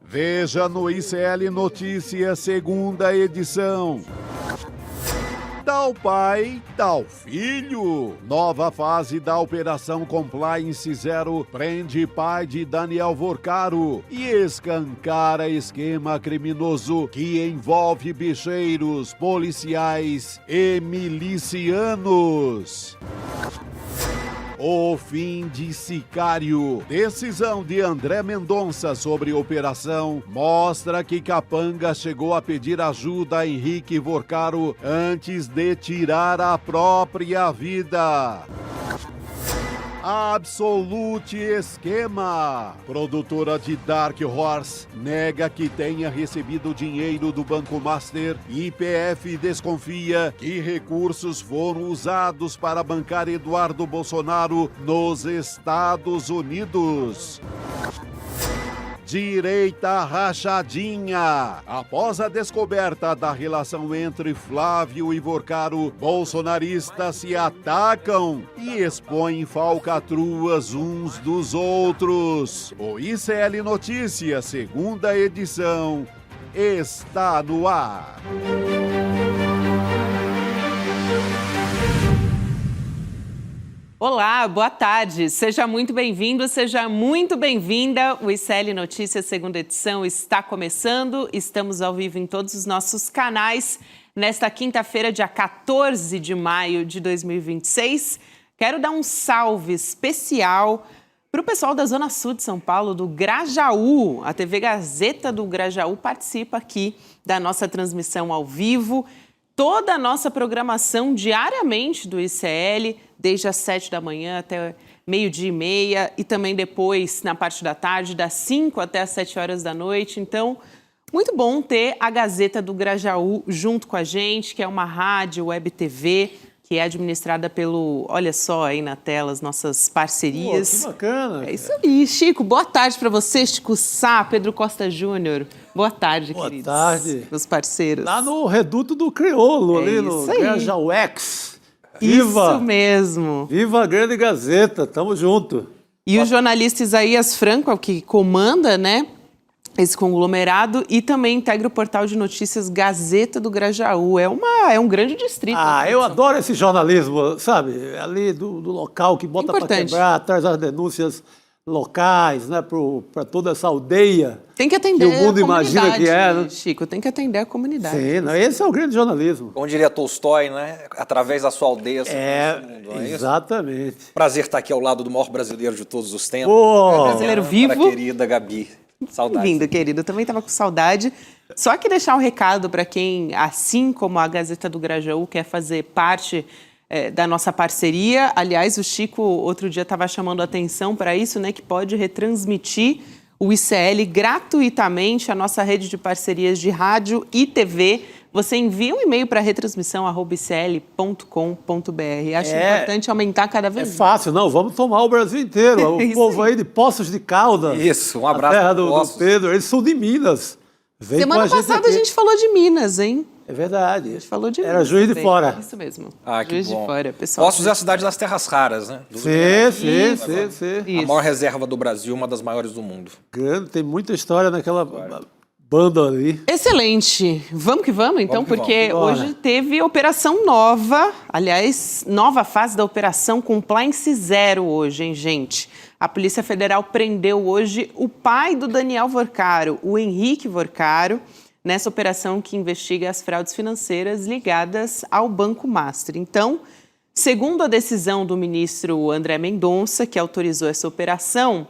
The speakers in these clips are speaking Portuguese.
Veja no ICL Notícias, segunda edição. Tal pai, tal filho. Nova fase da Operação Compliance Zero prende pai de Daniel Vorcaro e escancara esquema criminoso que envolve bicheiros, policiais e milicianos. O fim de Sicário. Decisão de André Mendonça sobre operação mostra que Capanga chegou a pedir ajuda a Henrique Vorcaro antes de tirar a própria vida. Absolute Esquema. Produtora de Dark Horse nega que tenha recebido dinheiro do Banco Master e IPF desconfia que recursos foram usados para bancar Eduardo Bolsonaro nos Estados Unidos. Direita rachadinha. Após a descoberta da relação entre Flávio e Vorcaro, bolsonaristas se atacam e expõem falcatruas uns dos outros. O ICL Notícias, segunda edição, está no ar. Olá, boa tarde. Seja muito bem-vindo, seja muito bem-vinda. O ICL Notícias, segunda edição, está começando. Estamos ao vivo em todos os nossos canais. Nesta quinta-feira, dia 14 de maio de 2026, quero dar um salve especial para o pessoal da Zona Sul de São Paulo, do Grajaú. A TV Gazeta do Grajaú participa aqui da nossa transmissão ao vivo. Toda a nossa programação diariamente do ICL, desde as 7 da manhã até meio-dia e meia, e também depois, na parte da tarde, das 5 até as 7 horas da noite. Então, muito bom ter a Gazeta do Grajaú junto com a gente, que é uma rádio, web TV, que é administrada pelo... Olha só aí na tela as nossas parcerias. Pô, que bacana. É isso aí. Chico, boa tarde para você, Chico Sá, Pedro Costa Júnior. Boa tarde, queridos. Boa tarde. Meus parceiros. Lá no Reduto do Crioulo, ali no Grajauex. Viva! Isso mesmo. Viva a grande Gazeta, tamo junto. E o jornalista Isaías Franco, é o que comanda, né, esse conglomerado, e também integra o portal de notícias Gazeta do Grajaú. É um grande distrito. Eu adoro esse jornalismo, sabe? Ali do local que bota para quebrar, traz as denúncias locais, né, para toda essa aldeia. Tem que atender que o mundo imagina que é, né? Chico, tem que atender a comunidade. Sim, esse é o grande jornalismo. Como diria Tolstói, né? Através da sua aldeia. Mundo, exatamente. Prazer estar aqui ao lado do maior brasileiro de todos os tempos. Brasileiro vivo. Para a querida Gabi. Saudade. Bem-vindo, querido. Eu também estava com saudade. Só que deixar um recado para quem, assim como a Gazeta do Grajaú, quer fazer parte da nossa parceria. Aliás, o Chico outro dia estava chamando a atenção para isso, né? Que pode retransmitir o ICL gratuitamente, a nossa rede de parcerias de rádio e TV. Você envia um e-mail para retransmissão@icl.com.br. Acho importante aumentar cada vez mais. É fácil, não, vamos tomar o Brasil inteiro. O povo aí de Poços de Caldas. Isso, um abraço. A terra do Pedro, eles são de Minas. Vem Semana passada a gente falou de Minas, hein? É verdade. A gente falou de Era Juiz de Fora. Isso mesmo. Que Juiz bom. De Fora, pessoal. Poços é a cidade das terras raras, né? Sim. A maior reserva do Brasil, uma das maiores do mundo. Grande, tem muita história naquela banda ali. Excelente. Vamos que vamos, então, porque hoje teve operação nova, aliás, nova fase da Operação Compliance Zero hoje, hein, gente? A Polícia Federal prendeu hoje o pai do Daniel Vorcaro, o Henrique Vorcaro, nessa operação que investiga as fraudes financeiras ligadas ao Banco Master. Então, segundo a decisão do ministro André Mendonça, que autorizou essa operação,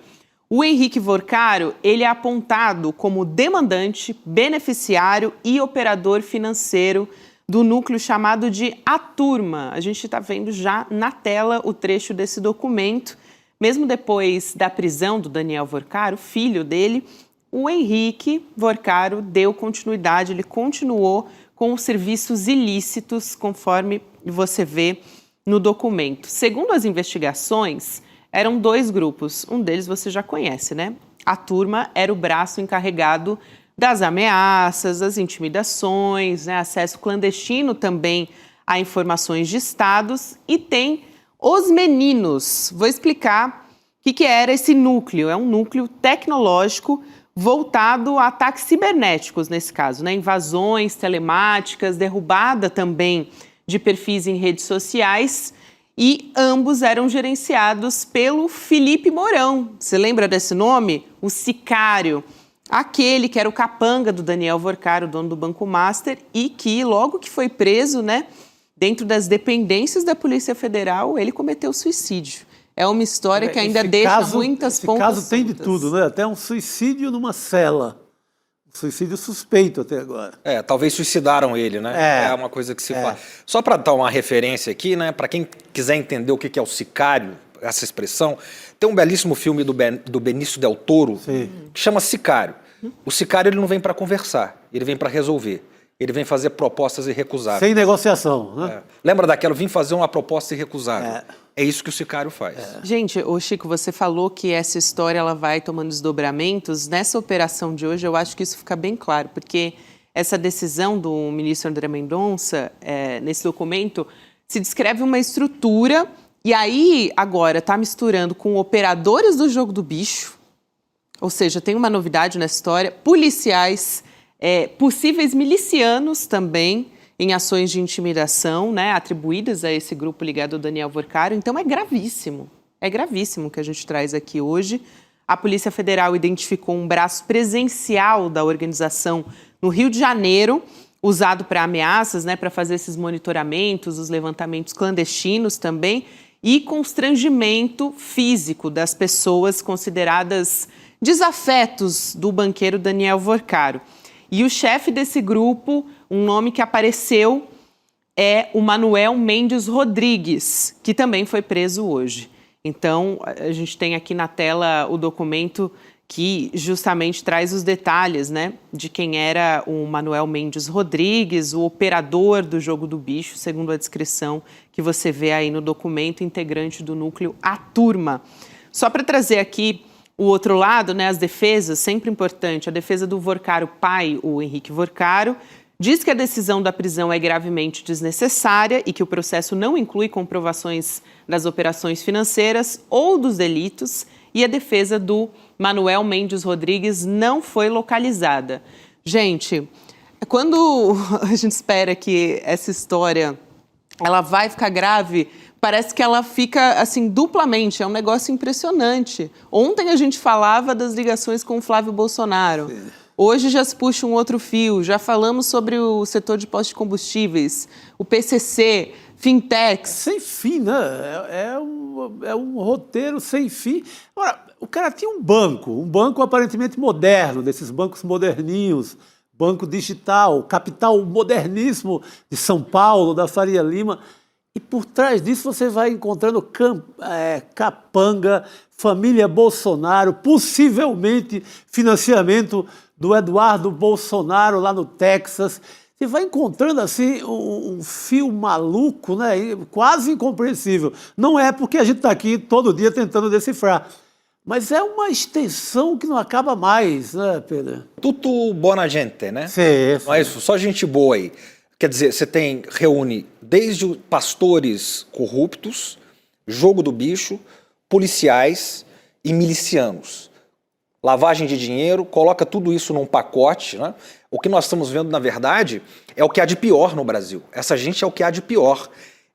o Henrique Vorcaro, ele é apontado como demandante, beneficiário e operador financeiro do núcleo chamado de A Turma. A gente está vendo já na tela o trecho desse documento. Mesmo depois da prisão do Daniel Vorcaro, filho dele, o Henrique Vorcaro deu continuidade, ele continuou com os serviços ilícitos, conforme você vê no documento. Segundo as investigações, eram dois grupos, um deles você já conhece, né? A Turma era o braço encarregado das ameaças, das intimidações, né? Acesso clandestino também a informações de estados, e tem os meninos. Vou explicar o que era esse núcleo. É um núcleo tecnológico voltado a ataques cibernéticos nesse caso, né? Invasões telemáticas, derrubada também de perfis em redes sociais, e ambos eram gerenciados pelo Felipe Mourão. Você lembra desse nome? O sicário. Aquele que era o capanga do Daniel Workar, o dono do Banco Master, e que logo que foi preso, né, dentro das dependências da Polícia Federal, ele cometeu suicídio. É uma história que ainda deixa muitas pontas soltas. Esse caso tem de tudo, né? Até um suicídio numa cela. Um suicídio suspeito até agora. Talvez suicidaram ele, né? É uma coisa que se fala. Só para dar uma referência aqui, né? Para quem quiser entender o que é o sicário, essa expressão, tem um belíssimo filme do Benício Del Toro, que chama Sicário. O sicário, ele não vem para conversar, ele vem para resolver. Ele vem fazer propostas irrecusáveis. Sem negociação, né? Lembra daquela, vim fazer uma proposta irrecusável. É isso que o sicário faz. Gente, ô Chico, você falou que essa história ela vai tomando desdobramentos. Nessa operação de hoje, eu acho que isso fica bem claro, porque essa decisão do ministro André Mendonça, nesse documento, se descreve uma estrutura, e aí, agora, está misturando com operadores do jogo do bicho, ou seja, tem uma novidade nessa história, policiais, possíveis milicianos também, em ações de intimidação, né, atribuídas a esse grupo ligado ao Daniel Workar. Então é gravíssimo o que a gente traz aqui hoje. A Polícia Federal identificou um braço presencial da organização no Rio de Janeiro, usado para ameaças, né, para fazer esses monitoramentos, os levantamentos clandestinos também, e constrangimento físico das pessoas consideradas desafetos do banqueiro Daniel Workar. E o chefe desse grupo, um nome que apareceu, é o Manuel Mendes Rodrigues, que também foi preso hoje. Então, a gente tem aqui na tela o documento que justamente traz os detalhes, né, de quem era o Manuel Mendes Rodrigues, o operador do jogo do bicho, segundo a descrição que você vê aí no documento, integrante do núcleo A Turma. Só para trazer aqui o outro lado, né, as defesas, sempre importante, a defesa do Workar, pai, o Henrique Workar, diz que a decisão da prisão é gravemente desnecessária e que o processo não inclui comprovações das operações financeiras ou dos delitos, e a defesa do Manuel Mendes Rodrigues não foi localizada. Gente, quando a gente espera que essa história ela vai ficar grave, parece que ela fica, assim, duplamente. É um negócio impressionante. Ontem a gente falava das ligações com o Flávio Bolsonaro. Sim. Hoje já se puxa um outro fio. Já falamos sobre o setor de postos de combustíveis, o PCC, fintechs. Sem fim, né? É um roteiro sem fim. Ora, o cara tinha um banco aparentemente moderno, desses bancos moderninhos, banco digital, capital moderníssimo de São Paulo, da Faria Lima. E por trás disso você vai encontrando capanga, família Bolsonaro, possivelmente financiamento do Eduardo Bolsonaro lá no Texas. Você vai encontrando assim um fio maluco, né? Quase incompreensível. Não é porque a gente está aqui todo dia tentando decifrar, mas é uma extensão que não acaba mais, né, Pedro? Tudo boa gente, né? Sim. Não é isso, só gente boa aí. Quer dizer, reúne desde pastores corruptos, jogo do bicho, policiais e milicianos. Lavagem de dinheiro, coloca tudo isso num pacote, né? O que nós estamos vendo, na verdade, é o que há de pior no Brasil. Essa gente é o que há de pior.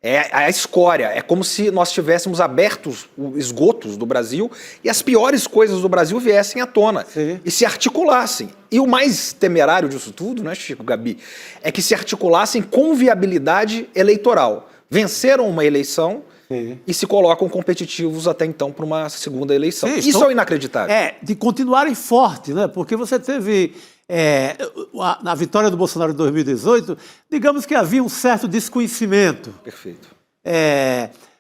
É a escória. É como se nós tivéssemos abertos os esgotos do Brasil e as piores coisas do Brasil viessem à tona. Sim. E se articulassem. E o mais temerário disso tudo, né, Chico, Gabi, é que se articulassem com viabilidade eleitoral. Venceram uma eleição e se colocam competitivos até então para uma segunda eleição. Sim, isso é inacreditável. De continuarem forte, né? Porque você teve... na vitória do Bolsonaro em 2018, digamos que havia um certo desconhecimento. Perfeito.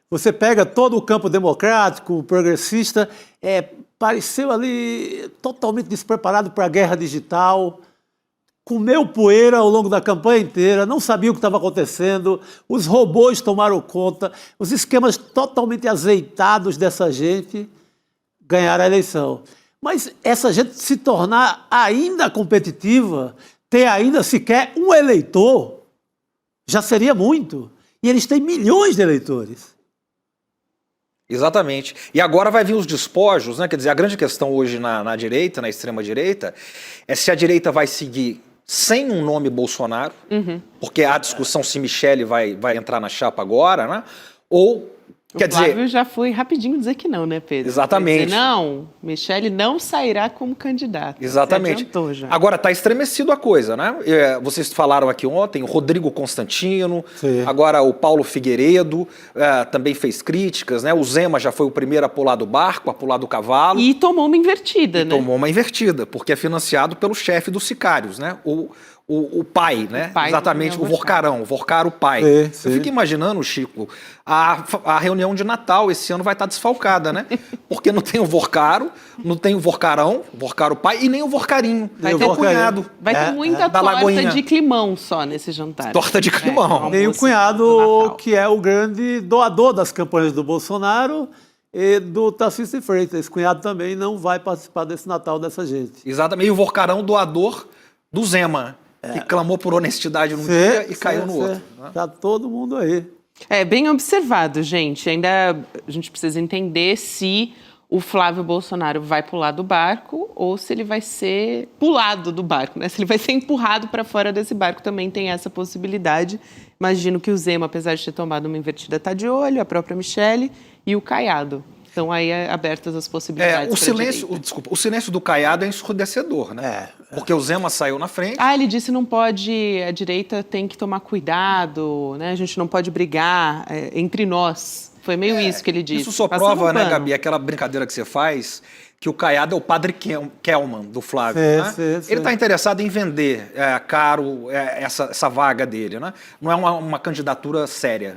Você pega todo o campo democrático, progressista, pareceu ali totalmente despreparado para a guerra digital, comeu poeira ao longo da campanha inteira, não sabia o que estava acontecendo, os robôs tomaram conta, os esquemas totalmente azeitados dessa gente ganharam a eleição. Mas essa gente se tornar ainda competitiva, ter ainda sequer um eleitor, já seria muito. E eles têm milhões de eleitores. Exatamente. E agora vai vir os despojos, né? Quer dizer, a grande questão hoje na direita, na extrema-direita, é se a direita vai seguir sem um nome Bolsonaro, porque a discussão se Michele vai entrar na chapa agora, né? Ou, quer dizer... O Flávio já foi rapidinho dizer que não, né, Pedro? Exatamente. Dizer, não, Michele não sairá como candidata. Exatamente. Já. Agora, está estremecido a coisa, né? Vocês falaram aqui ontem, o Rodrigo Constantino, Sim. agora o Paulo Figueiredo também fez críticas, né? O Zema já foi o primeiro a pular do barco, a pular do cavalo. E tomou uma invertida, né? Tomou uma invertida, porque é financiado pelo chefe dos sicários, né? O pai, né? pai exatamente, o Vorcarão. o Vorcar, o pai. Sim. Eu fico imaginando, Chico, a reunião de Natal esse ano vai estar desfalcada, né? Porque não tem o Vorcaro, não tem o Vorcarão, o Vorcar, o pai, e nem o Vorcarinho. Vai ter o cunhado. Vai ter muita da torta Lagoinha. de climão só nesse jantar. Torta de climão. Nem o almoço do cunhado, Natal. que é o grande doador das campanhas do Bolsonaro e do Tarcísio de Freitas. Esse cunhado também não vai participar desse Natal dessa gente. Exatamente, e o Vorcarão doador do Zema, que clamou por honestidade num dia e caiu no outro. Né? Tá todo mundo aí. É bem observado, gente. Ainda a gente precisa entender se o Flávio Bolsonaro vai pular do barco ou se ele vai ser pulado do barco, né? Se ele vai ser empurrado para fora desse barco, também tem essa possibilidade. Imagino que o Zema, apesar de ter tomado uma invertida, está de olho, a própria Michele e o Caiado. Então aí abertas as possibilidades. O silêncio do Caiado é ensurdecedor, né? Porque o Zema saiu na frente. Ele disse não pode, a direita tem que tomar cuidado, né? A gente não pode brigar entre nós. Foi meio isso que ele disse. Isso só prova, né, Gabi, aquela brincadeira que você faz, que o Caiado é o padre Kelman do Flávio. Né? Ele está interessado em vender caro essa vaga dele, né? Não é uma candidatura séria.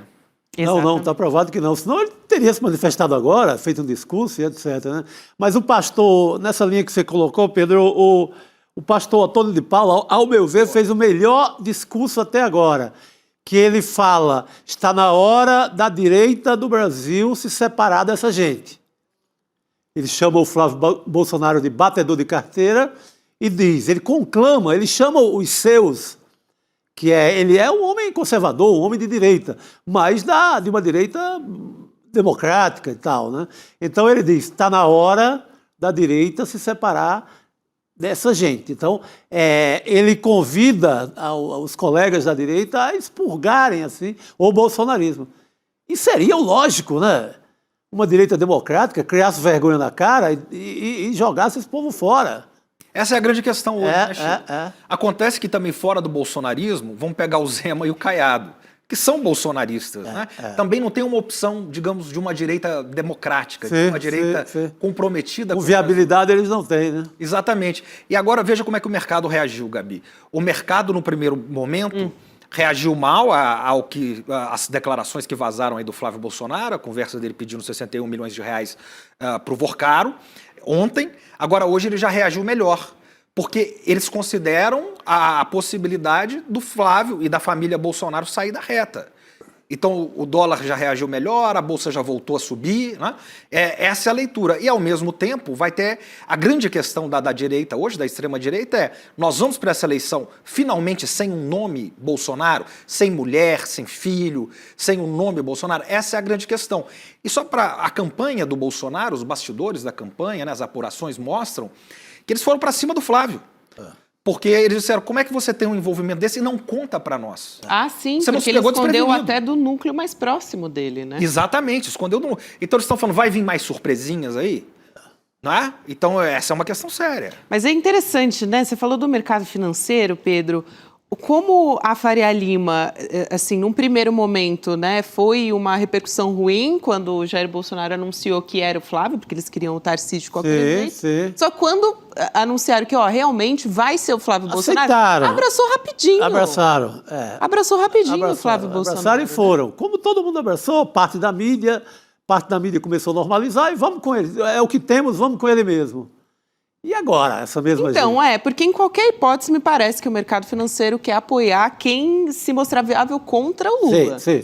Não, está provado que não. Senão ele teria se manifestado agora, feito um discurso e etc. Né? Mas o pastor, nessa linha que você colocou, Pedro, o pastor Antônio de Paula, ao meu ver, fez o melhor discurso até agora. Que ele fala, está na hora da direita do Brasil se separar dessa gente. Ele chama o Flávio Bolsonaro de batedor de carteira e diz, ele conclama, ele chama os seus... ele é um homem conservador, um homem de direita, mas de uma direita democrática e tal, né? Então ele diz, está na hora da direita se separar dessa gente. Então ele convida os colegas da direita a expurgarem assim o bolsonarismo. E seria o lógico, né? Uma direita democrática criasse vergonha na cara e jogasse esse povo fora. Essa é a grande questão hoje, né, Chico? Acontece que também fora do bolsonarismo, vamos pegar o Zema e o Caiado, que são bolsonaristas, né? Também não tem uma opção, digamos, de uma direita democrática, de uma direita comprometida. Com viabilidade eles não têm, né? Exatamente. E agora veja como é que o mercado reagiu, Gabi. O mercado, no primeiro momento, reagiu mal às declarações que vazaram aí do Flávio Bolsonaro, a conversa dele pedindo 61 milhões de reais para o Vorcaro, ontem. Agora, hoje ele já reagiu melhor, porque eles consideram a possibilidade do Flávio e da família Bolsonaro sair da reta. Então, o dólar já reagiu melhor, a bolsa já voltou a subir, né? Essa é a leitura. E, ao mesmo tempo, vai ter a grande questão da direita hoje, da extrema-direita, nós vamos para essa eleição finalmente sem um nome Bolsonaro, sem mulher, sem filho, sem um nome Bolsonaro. Essa é a grande questão. E só para a campanha do Bolsonaro, os bastidores da campanha, né, as apurações mostram que eles foram para cima do Flávio. Porque eles disseram, como é que você tem um envolvimento desse e não conta para nós? Sim, você porque ele escondeu até do núcleo mais próximo dele, né? Exatamente, escondeu do núcleo. Então eles estão falando, vai vir mais surpresinhas aí? Não é? Então essa é uma questão séria. Mas é interessante, né? Você falou do mercado financeiro, Pedro. Como a Faria Lima, assim, num primeiro momento, né, foi uma repercussão ruim quando o Jair Bolsonaro anunciou que era o Flávio, porque eles queriam o Tarcísio de qualquer jeito. Só quando anunciaram que, realmente vai ser o Flávio Bolsonaro, abraçou rapidinho. Abraçou rapidinho o Flávio Bolsonaro. Abraçaram e foram. Como todo mundo abraçou, parte da mídia começou a normalizar e vamos com ele. É o que temos, vamos com ele mesmo. E agora, essa mesma gente? Então, porque em qualquer hipótese me parece que o mercado financeiro quer apoiar quem se mostrar viável contra o Lula. Sim.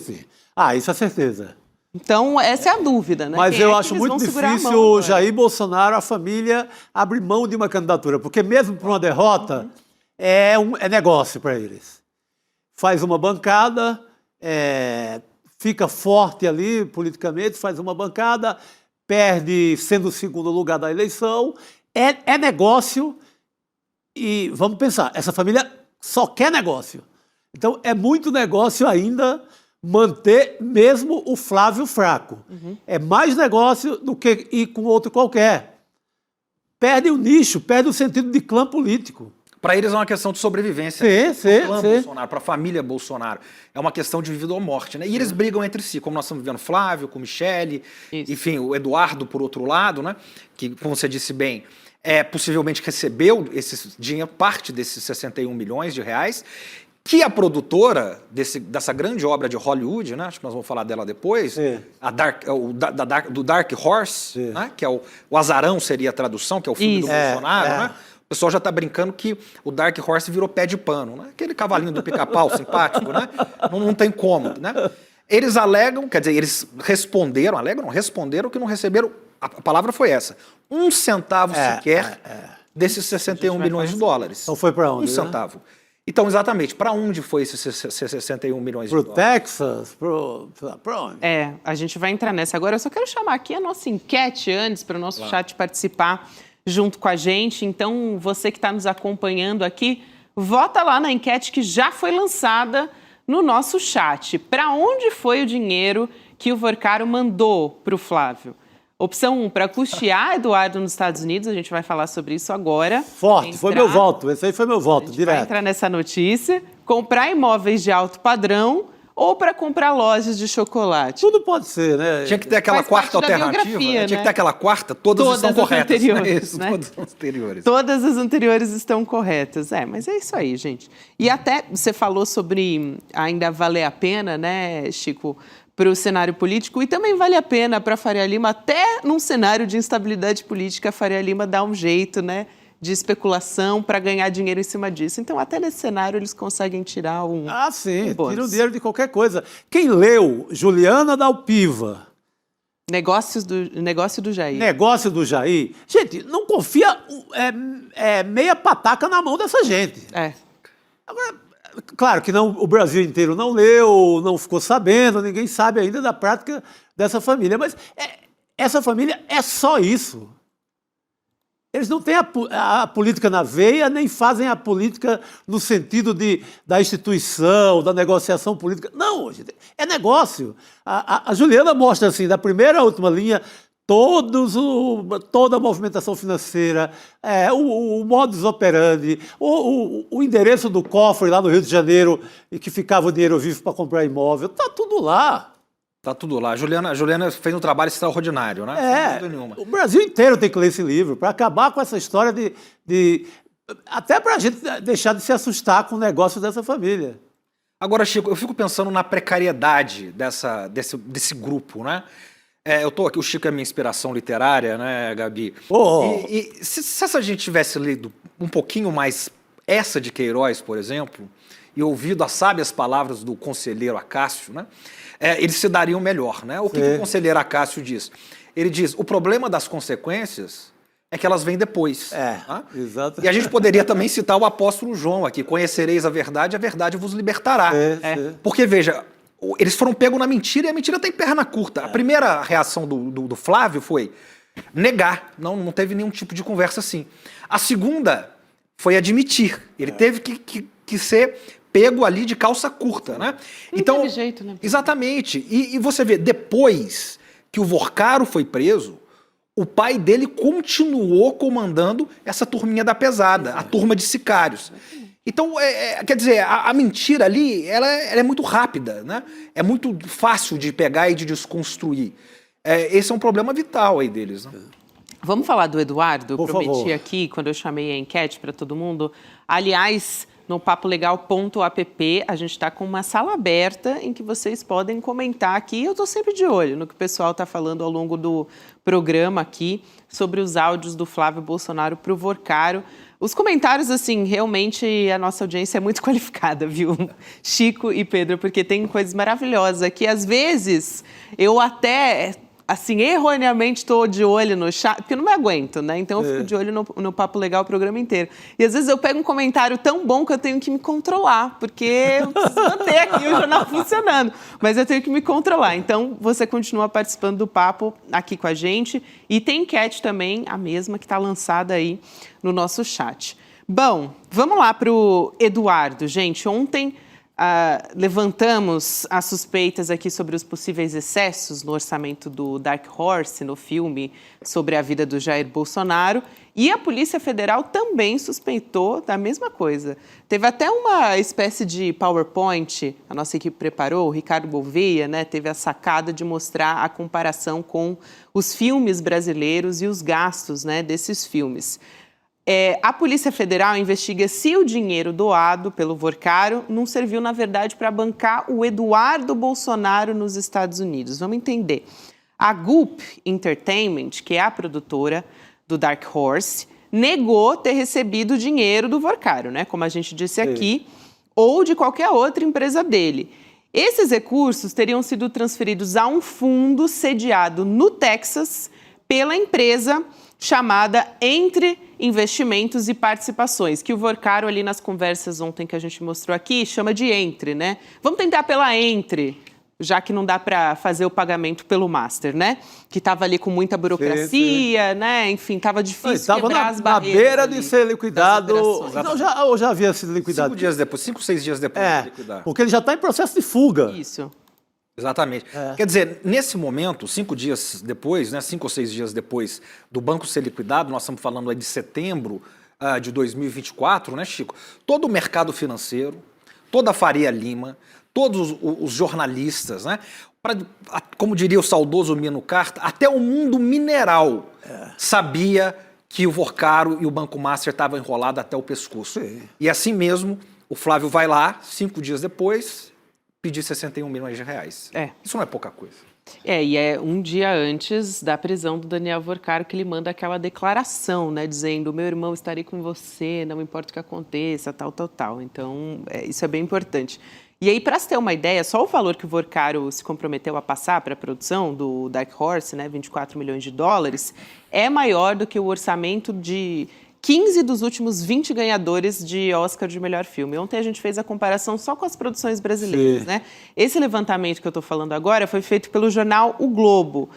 Isso é certeza. Então, essa é a dúvida, né? Mas eu acho muito difícil o Jair Bolsonaro, a família, abrir mão de uma candidatura, porque mesmo por uma derrota, é negócio para eles. Faz uma bancada, fica forte ali politicamente, faz uma bancada, perde sendo o segundo lugar da eleição. É negócio e, vamos pensar, essa família só quer negócio. Então, é muito negócio ainda manter mesmo o Flávio fraco. É mais negócio do que ir com outro qualquer. Perde o nicho, perde o sentido de clã político. Para eles é uma questão de sobrevivência. Sim. Bolsonaro, para a família Bolsonaro. É uma questão de vida ou morte, né? E eles brigam entre si, como nós estamos vendo Flávio, com Michele, enfim, o Eduardo, por outro lado, né? Que, como você disse bem, possivelmente recebeu esse dinheiro, parte desses 61 milhões de reais, que a produtora dessa grande obra de Hollywood, né? Acho que nós vamos falar dela depois, do Dark Horse, né? Que é o Azarão seria a tradução, que é o filme do Bolsonaro, né? O pessoal já está brincando que o Dark Horse virou pé de pano, né? Aquele cavalinho do pica-pau simpático, né? Não tem como, né? Eles alegam, quer dizer, eles responderam que não receberam, a palavra foi essa, 1 centavo sequer desses 61 milhões de dólares. Então foi para onde? 1 centavo. Né? Então, exatamente, para onde foi esses 61 milhões de dólares? Para o Texas? Para onde? A gente vai entrar nessa agora. Eu só quero chamar aqui a nossa enquete antes para o nosso chat participar junto com a gente. Então, você que está nos acompanhando aqui, vota lá na enquete que já foi lançada no nosso chat. Para onde foi o dinheiro que o Vorcaro mandou para o Flávio? Opção 1, para custear Eduardo nos Estados Unidos, a gente vai falar sobre isso agora. Forte, foi meu voto, esse aí foi meu voto, direto. Vai entrar nessa notícia. Comprar imóveis de alto padrão ou para comprar lojas de chocolate. Tudo pode ser, né? Tinha que ter aquela quarta alternativa. Tinha que ter aquela quarta, todas estão corretas. Anteriores, né? Todas as anteriores. Todas as anteriores estão corretas. Mas é isso aí, gente. E até você falou sobre ainda valer a pena, né, Chico, para o cenário político, e também vale a pena para a Faria Lima, até num cenário de instabilidade política, a Faria Lima dá um jeito, né, de especulação para ganhar dinheiro em cima disso. Então, até nesse cenário, eles conseguem tirar um... sim, tiram dinheiro de qualquer coisa. Quem leu Juliana Dalpiva? Negócio do Jair. Negócio do Jair. Gente, não confia meia pataca na mão dessa gente. Agora, claro que o Brasil inteiro não leu, não ficou sabendo, ninguém sabe ainda da prática dessa família. Mas essa família é só isso. Eles não têm a política na veia, nem fazem a política no sentido da instituição, da negociação política. Não, gente, é negócio. A Juliana mostra, assim, da primeira à última linha, toda a movimentação financeira, o modus operandi, o endereço do cofre lá no Rio de Janeiro, e que ficava o dinheiro vivo para comprar imóvel. Está tudo lá. Tá tudo lá. A Juliana fez um trabalho extraordinário, né? Sem dúvida nenhuma. O Brasil inteiro tem que ler esse livro para acabar com essa história até para a gente deixar de se assustar com o negócio dessa família. Agora, Chico, eu fico pensando na precariedade desse grupo, né? Eu tô aqui, o Chico é minha inspiração literária, né, Gabi? E se a gente tivesse lido um pouquinho mais essa de Queiroz, por exemplo, e ouvido as sábias palavras do conselheiro Acácio, né? Eles se dariam melhor, né? O que o conselheiro Acácio diz? Ele diz, o problema das consequências é que elas vêm depois. Tá? Exato. E a gente poderia também citar o apóstolo João aqui, conhecereis a verdade vos libertará. Porque, veja, eles foram pegos na mentira e a mentira tem perna curta. A primeira reação do Flávio foi negar, não teve nenhum tipo de conversa assim. A segunda foi admitir. Ele teve que ser pego ali de calça curta, né? Então, teve jeito, né? Exatamente. E você vê, depois que o Vorcaro foi preso, o pai dele continuou comandando essa turminha da pesada, a turma de sicários. Então, quer dizer, a mentira ali, ela é muito rápida, né? É muito fácil de pegar e de desconstruir. Esse é um problema vital aí deles, né? Vamos falar do Eduardo? Por Prometi favor. aqui, quando eu chamei a enquete para todo mundo. Aliás, no papolegal.app, a gente está com uma sala aberta em que vocês podem comentar aqui. Eu estou sempre de olho no que o pessoal está falando ao longo do programa aqui sobre os áudios do Flávio Bolsonaro para o Vorcaro. Os comentários, assim, realmente a nossa audiência é muito qualificada, viu? Chico e Pedro, porque tem coisas maravilhosas aqui. Às vezes, eu até assim, erroneamente estou de olho no chat, porque eu não me aguento, né? Então eu fico de olho no Papo Legal o programa inteiro. E às vezes eu pego um comentário tão bom que eu tenho que me controlar, porque eu preciso manter aqui o jornal funcionando. Mas eu tenho que me controlar. Então você continua participando do papo aqui com a gente. E tem enquete também, a mesma que está lançada aí no nosso chat. Bom, vamos lá para o Eduardo. Gente, ontem levantamos as suspeitas aqui sobre os possíveis excessos no orçamento do Dark Horse, no filme sobre a vida do Jair Bolsonaro, e a Polícia Federal também suspeitou da mesma coisa. Teve até uma espécie de PowerPoint, a nossa equipe preparou, o Ricardo Gouveia, né, teve a sacada de mostrar a comparação com os filmes brasileiros e os gastos, né, desses filmes. A Polícia Federal investiga se o dinheiro doado pelo Vorcaro não serviu, na verdade, para bancar o Eduardo Bolsonaro nos Estados Unidos. Vamos entender. A Goop Entertainment, que é a produtora do Dark Horse, negou ter recebido o dinheiro do Vorcaro, né? Como a gente disse aqui, ou de qualquer outra empresa dele. Esses recursos teriam sido transferidos a um fundo sediado no Texas pela empresa chamada Entre Investimentos e Participações, que o Vorcaro ali nas conversas ontem que a gente mostrou aqui chama de Entre, né? Vamos tentar pela Entre, já que não dá para fazer o pagamento pelo Master, né? Que estava ali com muita burocracia, né? Enfim, estava difícil quebrar as barreiras. Na beira de ser liquidado. Não, já havia sido liquidado. 5 dias depois, 5, 6 dias depois de liquidar. Porque ele já está em processo de fuga. Isso. Exatamente. Quer dizer, nesse momento, 5 dias depois, né, 5 ou 6 dias depois do banco ser liquidado, nós estamos falando aí de setembro de 2024, né, Chico? Todo o mercado financeiro, toda a Faria Lima, todos os jornalistas, né? Como diria o saudoso Mino Carta, até o mundo mineral sabia que o Vorcaro e o Banco Master estavam enrolados até o pescoço. Sim. E assim mesmo, o Flávio vai lá, 5 dias depois, pedir 61 milhões de reais. Isso não é pouca coisa. E é um dia antes da prisão do Daniel Vorcaro que ele manda aquela declaração, né, dizendo: meu irmão, estarei com você, não importa o que aconteça, tal, tal, tal. Então, isso é bem importante. E aí, para se ter uma ideia, só o valor que o Vorcaro se comprometeu a passar para a produção do Dark Horse, né, 24 milhões de dólares, é maior do que o orçamento de 15 dos últimos 20 ganhadores de Oscar de melhor filme. Ontem a gente fez a comparação só com as produções brasileiras, né? Esse levantamento que eu estou falando agora foi feito pelo jornal O Globo.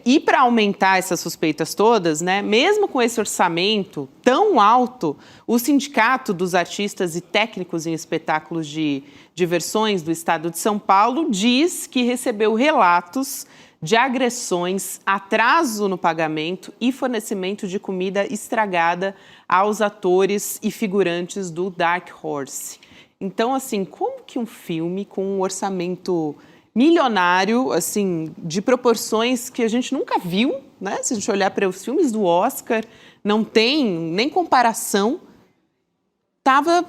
E para aumentar essas suspeitas todas, né, mesmo com esse orçamento tão alto, o Sindicato dos Artistas e Técnicos em Espetáculos de Diversões do Estado de São Paulo diz que recebeu relatos de agressões, atraso no pagamento e fornecimento de comida estragada aos atores e figurantes do Dark Horse. Então, assim, como que um filme com um orçamento milionário, assim, de proporções que a gente nunca viu, né? Se a gente olhar para os filmes do Oscar, não tem nem comparação, estava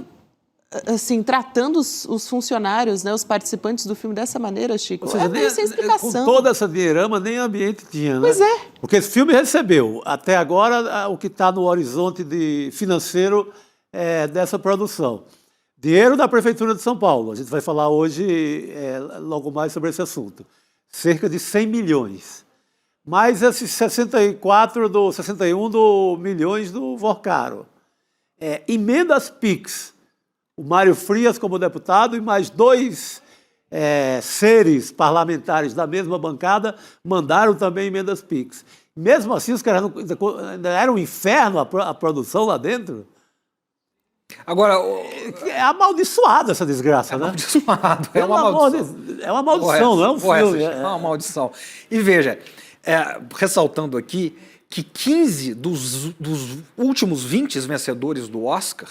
assim, tratando os funcionários, né, os participantes do filme dessa maneira, Chico. Ou seja, meio sem explicação. Com toda essa dinheirama, nem ambiente tinha, né? Pois é. Porque esse filme recebeu, até agora, o que está no horizonte financeiro dessa produção. Dinheiro da Prefeitura de São Paulo. A gente vai falar hoje, logo mais, sobre esse assunto. Cerca de 100 milhões. Mais esses 61 milhões do Vorcaro. Emendas PIX. O Mário Frias como deputado e mais 2 seres parlamentares da mesma bancada mandaram também emendas PIX. Mesmo assim, os caras ainda era um inferno a produção lá dentro. Agora, é amaldiçoada essa desgraça, né? Amaldiçoado. É uma maldição. É uma maldição, não é um filme. É uma maldição. E veja, ressaltando aqui que 15 dos últimos 20 vencedores do Oscar,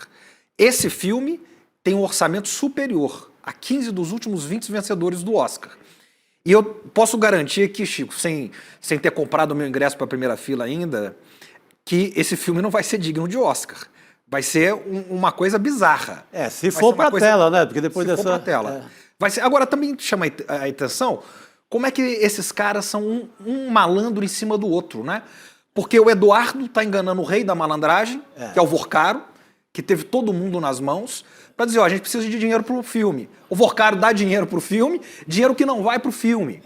esse filme tem um orçamento superior a 15 dos últimos 20 vencedores do Oscar. E eu posso garantir aqui, Chico, sem ter comprado o meu ingresso para a primeira fila ainda, que esse filme não vai ser digno de Oscar. Vai ser uma coisa bizarra. Se for para a tela, né? Porque depois se for para a tela. Vai ser. Agora, também chama a atenção como é que esses caras são um malandro em cima do outro, né? Porque o Eduardo está enganando o rei da malandragem, que é o Vorcaro, que teve todo mundo nas mãos, para dizer, ó, a gente precisa de dinheiro para o filme. O Vorcaro dá dinheiro para o filme, dinheiro que não vai para o filme.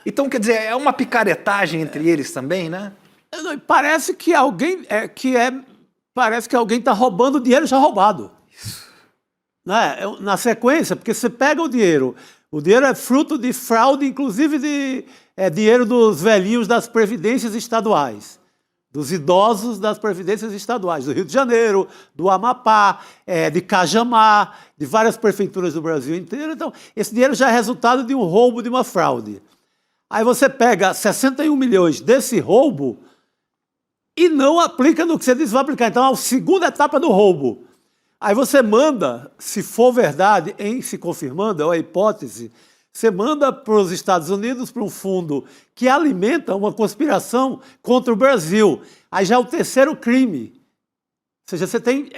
Então, quer dizer, é uma picaretagem entre eles também, né? Parece que alguém parece que alguém está roubando dinheiro já roubado. Né? Na sequência, porque você pega o dinheiro é fruto de fraude, inclusive de dinheiro dos velhinhos das previdências estaduais, dos idosos das previdências estaduais, do Rio de Janeiro, do Amapá, de Cajamar, de várias prefeituras do Brasil inteiro. Então, esse dinheiro já é resultado de um roubo, de uma fraude. Aí você pega 61 milhões desse roubo e não aplica no que você diz que vai aplicar. Então, a segunda etapa do roubo. Aí você manda, se for verdade, se confirmando, é a hipótese, você manda para os Estados Unidos, para um fundo que alimenta uma conspiração contra o Brasil. Aí já é o terceiro crime. Ou seja, você tem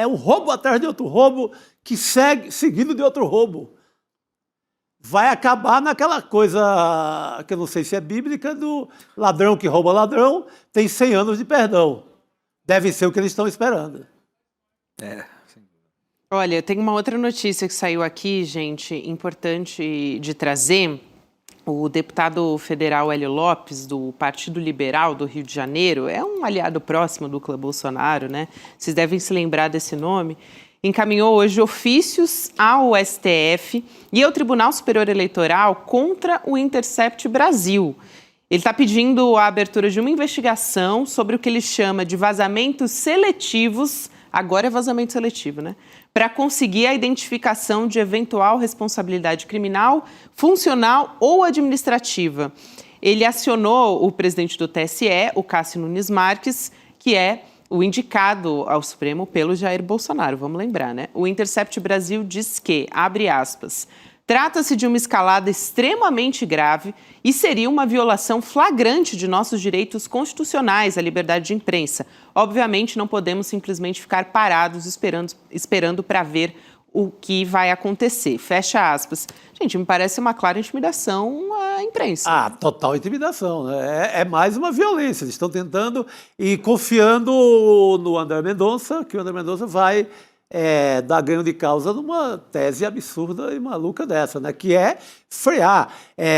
um roubo atrás de outro roubo que segue seguido de outro roubo. Vai acabar naquela coisa que eu não sei se é bíblica, do ladrão que rouba ladrão tem 100 anos de perdão. Deve ser o que eles estão esperando. Olha, tem uma outra notícia que saiu aqui, gente, importante de trazer. O deputado federal Hélio Lopes, do Partido Liberal do Rio de Janeiro, é um aliado próximo do clã Bolsonaro, né? Vocês devem se lembrar desse nome. Encaminhou hoje ofícios ao STF e ao Tribunal Superior Eleitoral contra o Intercept Brasil. Ele está pedindo a abertura de uma investigação sobre o que ele chama de vazamentos seletivos, agora é vazamento seletivo, né? Para conseguir a identificação de eventual responsabilidade criminal, funcional ou administrativa. Ele acionou o presidente do TSE, o Cássio Nunes Marques, que é o indicado ao Supremo pelo Jair Bolsonaro, vamos lembrar, né? O Intercept Brasil diz que, abre aspas, trata-se de uma escalada extremamente grave e seria uma violação flagrante de nossos direitos constitucionais à liberdade de imprensa. Obviamente, não podemos simplesmente ficar parados esperando para ver o que vai acontecer. Fecha aspas. Gente, me parece uma clara intimidação à imprensa. Total intimidação, né? É mais uma violência. Eles estão tentando e confiando no André Mendonça, que o André Mendonça vai dar ganho de causa numa tese absurda e maluca dessa, né? Que é frear.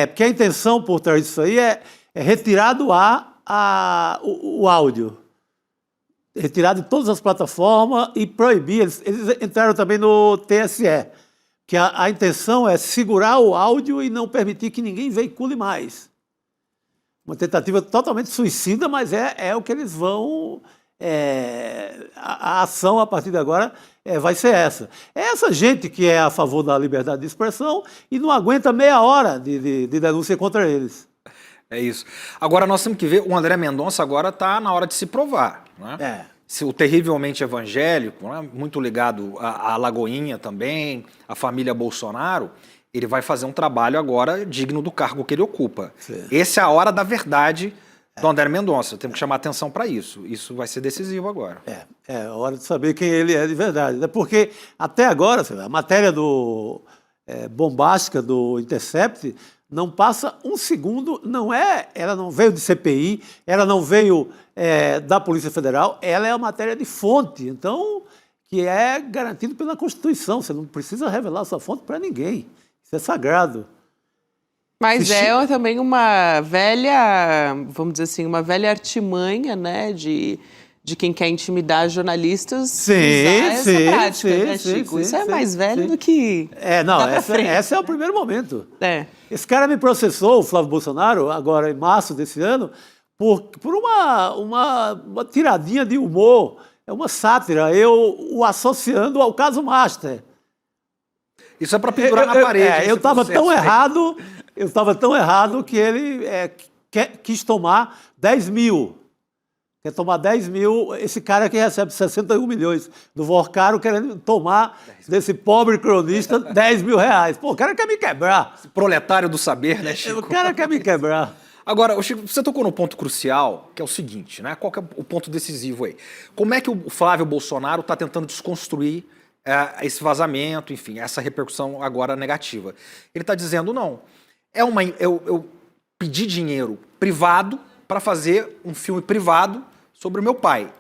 Porque a intenção por trás disso aí é retirar do ar o áudio. Retirar de todas as plataformas e proibir. Eles entraram também no TSE, que a intenção é segurar o áudio e não permitir que ninguém veicule mais. Uma tentativa totalmente suicida, mas é o que eles vão... a ação, a partir de agora, vai ser essa. É essa gente que é a favor da liberdade de expressão e não aguenta meia hora de denúncia contra eles. É isso. Agora nós temos que ver, o André Mendonça agora está na hora de se provar. Né? O terrivelmente evangélico, né? Muito ligado à Lagoinha também, à família Bolsonaro, ele vai fazer um trabalho agora digno do cargo que ele ocupa. Sim. Essa é a hora da verdade do André Mendonça. Temos que chamar atenção para isso. Isso vai ser decisivo agora. É a hora de saber quem ele é de verdade. Porque até agora, a matéria bombástica do Intercept não passa um segundo, ela não veio de CPI, ela não veio da Polícia Federal, ela é a matéria de fonte, então, que é garantido pela Constituição. Você não precisa revelar sua fonte para ninguém. Isso é sagrado. Mas também uma velha, vamos dizer assim, uma velha artimanha, né, de quem quer intimidar jornalistas. Sim, essa prática, né, Chico? Isso é mais velho do que... Esse é o primeiro momento. Esse cara me processou, o Flávio Bolsonaro, agora em março desse ano, por uma tiradinha de humor, uma sátira, eu o associando ao caso Master. Isso é para pendurar na parede. Eu estava tão errado que ele quis tomar 10 mil. Quer tomar 10 mil, esse cara que recebe 61 milhões do Vorcaro querendo tomar desse pobre cronista 10 mil reais. Pô, o cara quer me quebrar. Esse proletário do saber, né, Chico? O cara quer me quebrar. Agora, Chico, você tocou no ponto crucial, que é o seguinte, né? Qual que é o ponto decisivo aí? Como é que o Flávio Bolsonaro está tentando desconstruir esse vazamento, enfim, essa repercussão agora negativa? Ele está dizendo, não, eu pedi dinheiro privado para fazer um filme privado sobre o meu pai.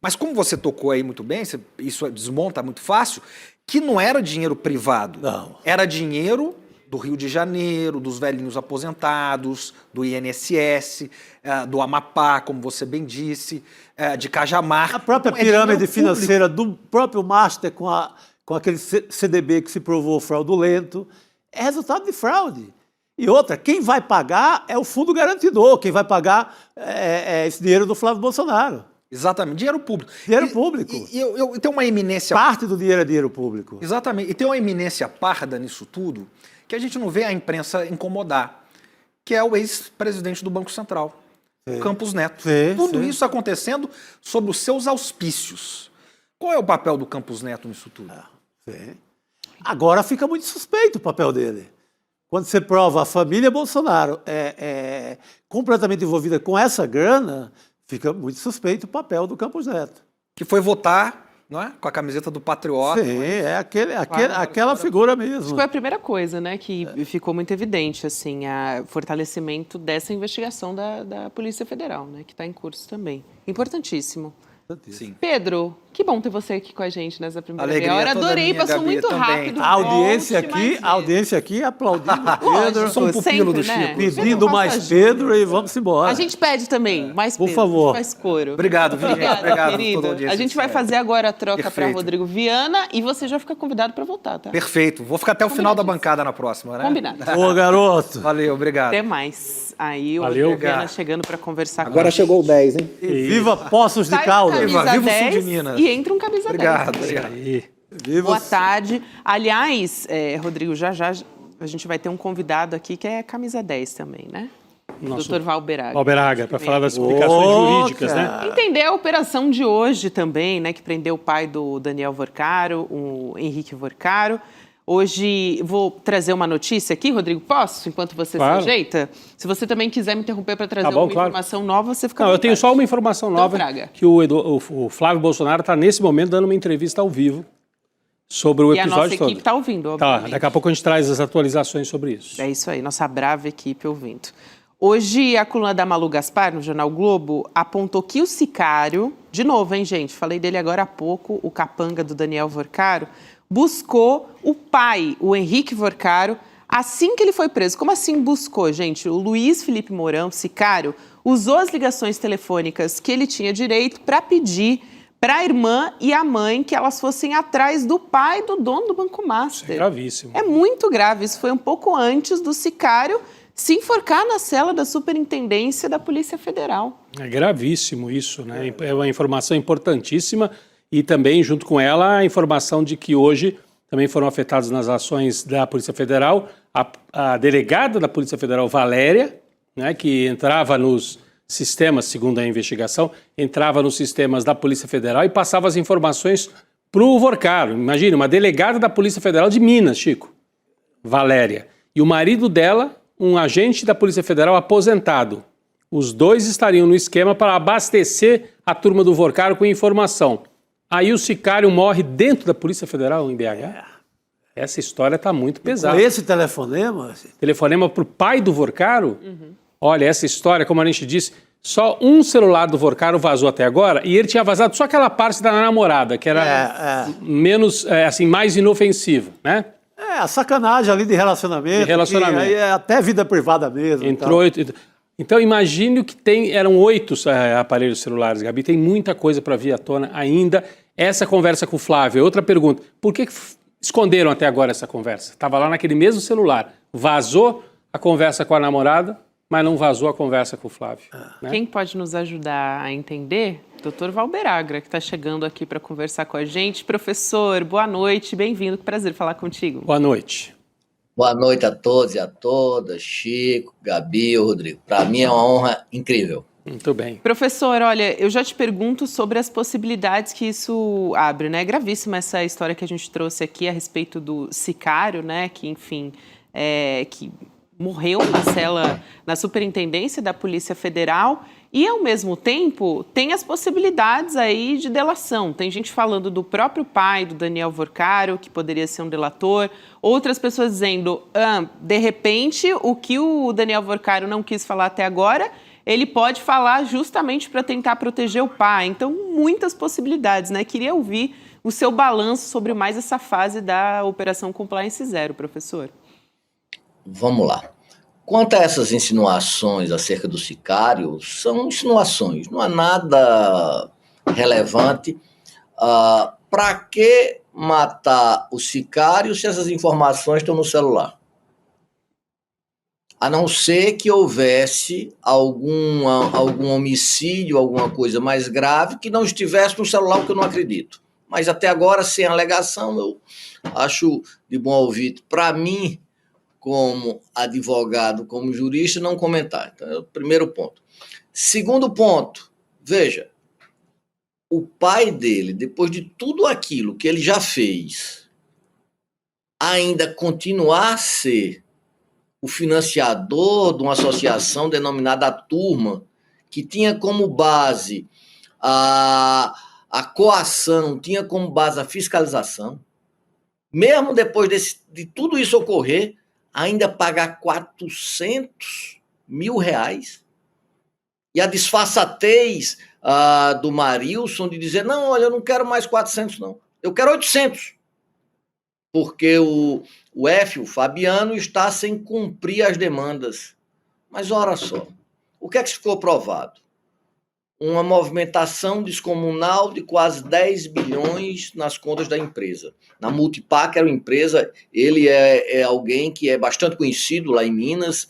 Mas como você tocou aí muito bem, isso desmonta muito fácil, que não era dinheiro privado. Não. Era dinheiro do Rio de Janeiro, dos velhinhos aposentados, do INSS, do Amapá, como você bem disse, de Cajamar. A própria Então, pirâmide dinheiro financeira do próprio Master com aquele CDB que se provou fraudulento é resultado de fraude. E outra, quem vai pagar é o fundo garantidor, quem vai pagar é esse dinheiro do Flávio Bolsonaro. Exatamente, dinheiro público. Dinheiro público. E eu tenho uma eminência... Parte do dinheiro é dinheiro público. Exatamente. E tem uma eminência parda nisso tudo que a gente não vê a imprensa incomodar, que é o ex-presidente do Banco Central, Campos Neto. Tudo isso acontecendo sob os seus auspícios. Qual é o papel do Campos Neto nisso tudo? Agora fica muito suspeito o papel dele. Quando você prova a família Bolsonaro é completamente envolvida com essa grana, fica muito suspeito o papel do Campos Neto. Que foi votar, não é? Com a camiseta do Patriota. Sim, é aquela figura mesmo. Acho que foi a primeira coisa, né, que ficou muito evidente, assim, o fortalecimento dessa investigação da Polícia Federal, né, que está em curso também. Importantíssimo. Sim. Pedro, que bom ter você aqui com a gente nessa primeira Alegria meia hora. toda Adorei, minha, passou Gabi, muito também. rápido. A audiência aqui aplaudindo o Pedro, Eu sou um pupilo do sempre, né? Chico. pedindo mais Pedro e vamos embora. A gente pede também, mais Por Pedro, favor. mais coro. Obrigado, viu, gente? Obrigada, Obrigado por querido. toda a audiência. A gente vai fazer agora a troca para Perfeito. Rodrigo Viana e você já fica convidado para voltar, tá? Perfeito. Vou ficar até o final da bancada na próxima, né? Combinado. Ô, garoto. Valeu, obrigado. Até mais. Aí o Valeu. Rodrigo Viana chegando para conversar com a Agora gente. chegou o 10, hein? E viva Poços de Sai com Caldas. camisa Viva o sul 10 de Minas. e entra um camisa 10. Obrigado, obrigado. Viva Boa tarde. Aliás, Rodrigo, já a gente vai ter um convidado aqui que é camisa 10 também, né? Nosso Dr. Valberaga. Valberaga, para falar das explicações jurídicas, né? Entender a operação de hoje também, né? Que prendeu o pai do Daniel Vorcaro, o Henrique Vorcaro. Hoje vou trazer uma notícia aqui, Rodrigo, posso? Enquanto você se ajeita? Se você também quiser me interromper para trazer uma informação nova, você fica à Não, eu vontade. tenho só uma informação nova, traga. que o Flávio Bolsonaro está nesse momento dando uma entrevista ao vivo sobre o E a episódio nossa todo. equipe está ouvindo, Tá, obviamente. daqui a pouco a gente traz as atualizações sobre isso. É isso aí, nossa brava equipe ouvindo. Hoje, a coluna da Malu Gaspar, no Jornal Globo, apontou que o sicário, de novo, hein, gente, falei dele agora há pouco, o capanga do Daniel Vorcaro, buscou o pai, o Henrique Vorcaro, assim que ele foi preso. Como assim buscou, gente? O Luiz Felipe Mourão, sicário, usou as ligações telefônicas que ele tinha direito para pedir para a irmã e a mãe que elas fossem atrás do pai do dono do Banco Master. Isso é gravíssimo. É muito grave. Isso foi um pouco antes do sicário se enforcar na cela da Superintendência da Polícia Federal. É gravíssimo isso, né? É uma informação importantíssima e também, junto com ela, a informação de que hoje também foram afetados nas ações da Polícia Federal a delegada da Polícia Federal, Valéria, né, que entrava nos sistemas, segundo a investigação, entrava nos sistemas da Polícia Federal e passava as informações para o Vorcaro. Imagina, uma delegada da Polícia Federal de Minas, Chico, Valéria. E o marido dela, um agente da Polícia Federal aposentado. Os dois estariam no esquema para abastecer a turma do Vorcaro com informação. Aí o sicário morre dentro da Polícia Federal em BH. Essa história está muito pesada. Com esse telefonema... Telefonema para o pai do Vorcaro? Olha, essa história, como a gente disse, só um celular do Vorcaro vazou até agora e ele tinha vazado só aquela parte da namorada, que era menos, assim, mais inofensiva, né? a sacanagem ali de relacionamento. De relacionamento. Aí é até vida privada mesmo. Entrou. Então, imagine o que tem. Eram 8 aparelhos celulares, Gabi. Tem muita coisa para vir à tona ainda. Essa conversa com o Flávio. Outra pergunta. Por que esconderam até agora essa conversa? Estava lá naquele mesmo celular. Vazou a conversa com a namorada, mas não vazou a conversa com o Flávio. Né? Quem pode nos ajudar a entender? Dr. Valberaga, que está chegando aqui para conversar com a gente. Professor, boa noite, bem-vindo. Que prazer falar contigo. Boa noite. Boa noite a todos e a todas, Chico, Gabi, Rodrigo. Para mim é uma honra incrível. Muito bem. Professor, olha, eu já te pergunto sobre as possibilidades que isso abre, né? É gravíssima essa história que a gente trouxe aqui a respeito do sicário, né? Que, enfim, que morreu na cela, na superintendência da Polícia Federal e, ao mesmo tempo, tem as possibilidades aí de delação. Tem gente falando do próprio pai do Daniel Vorcaro, que poderia ser um delator, outras pessoas dizendo, de repente, o que o Daniel Vorcaro não quis falar até agora, ele pode falar justamente para tentar proteger o pai. Então, muitas possibilidades, né? Queria ouvir o seu balanço sobre mais essa fase da Operação Compliance Zero, professor. Vamos lá. Quanto a essas insinuações acerca do sicário, são insinuações, não há nada relevante. Para que matar o sicário se essas informações estão no celular? A não ser que houvesse algum homicídio, alguma coisa mais grave que não estivesse no celular, o que eu não acredito. Mas até agora, sem alegação, eu acho de bom ouvido, para mim, como advogado, como jurista, não comentar. Então, é o primeiro ponto. Segundo ponto, veja, o pai dele, depois de tudo aquilo que ele já fez, ainda continuar a ser o financiador de uma associação denominada A Turma, que tinha como base a coação, tinha como base a fiscalização, mesmo depois de tudo isso ocorrer, ainda pagar 400 mil reais. E a disfarçatez do Marilson de dizer, não, olha, eu não quero mais 400, não. Eu quero 800. Porque o Fabiano, está sem cumprir as demandas. Mas olha só, o que é que ficou provado? Uma movimentação descomunal de quase 10 bilhões nas contas da empresa. Na Multipac era uma empresa, ele é alguém que é bastante conhecido lá em Minas,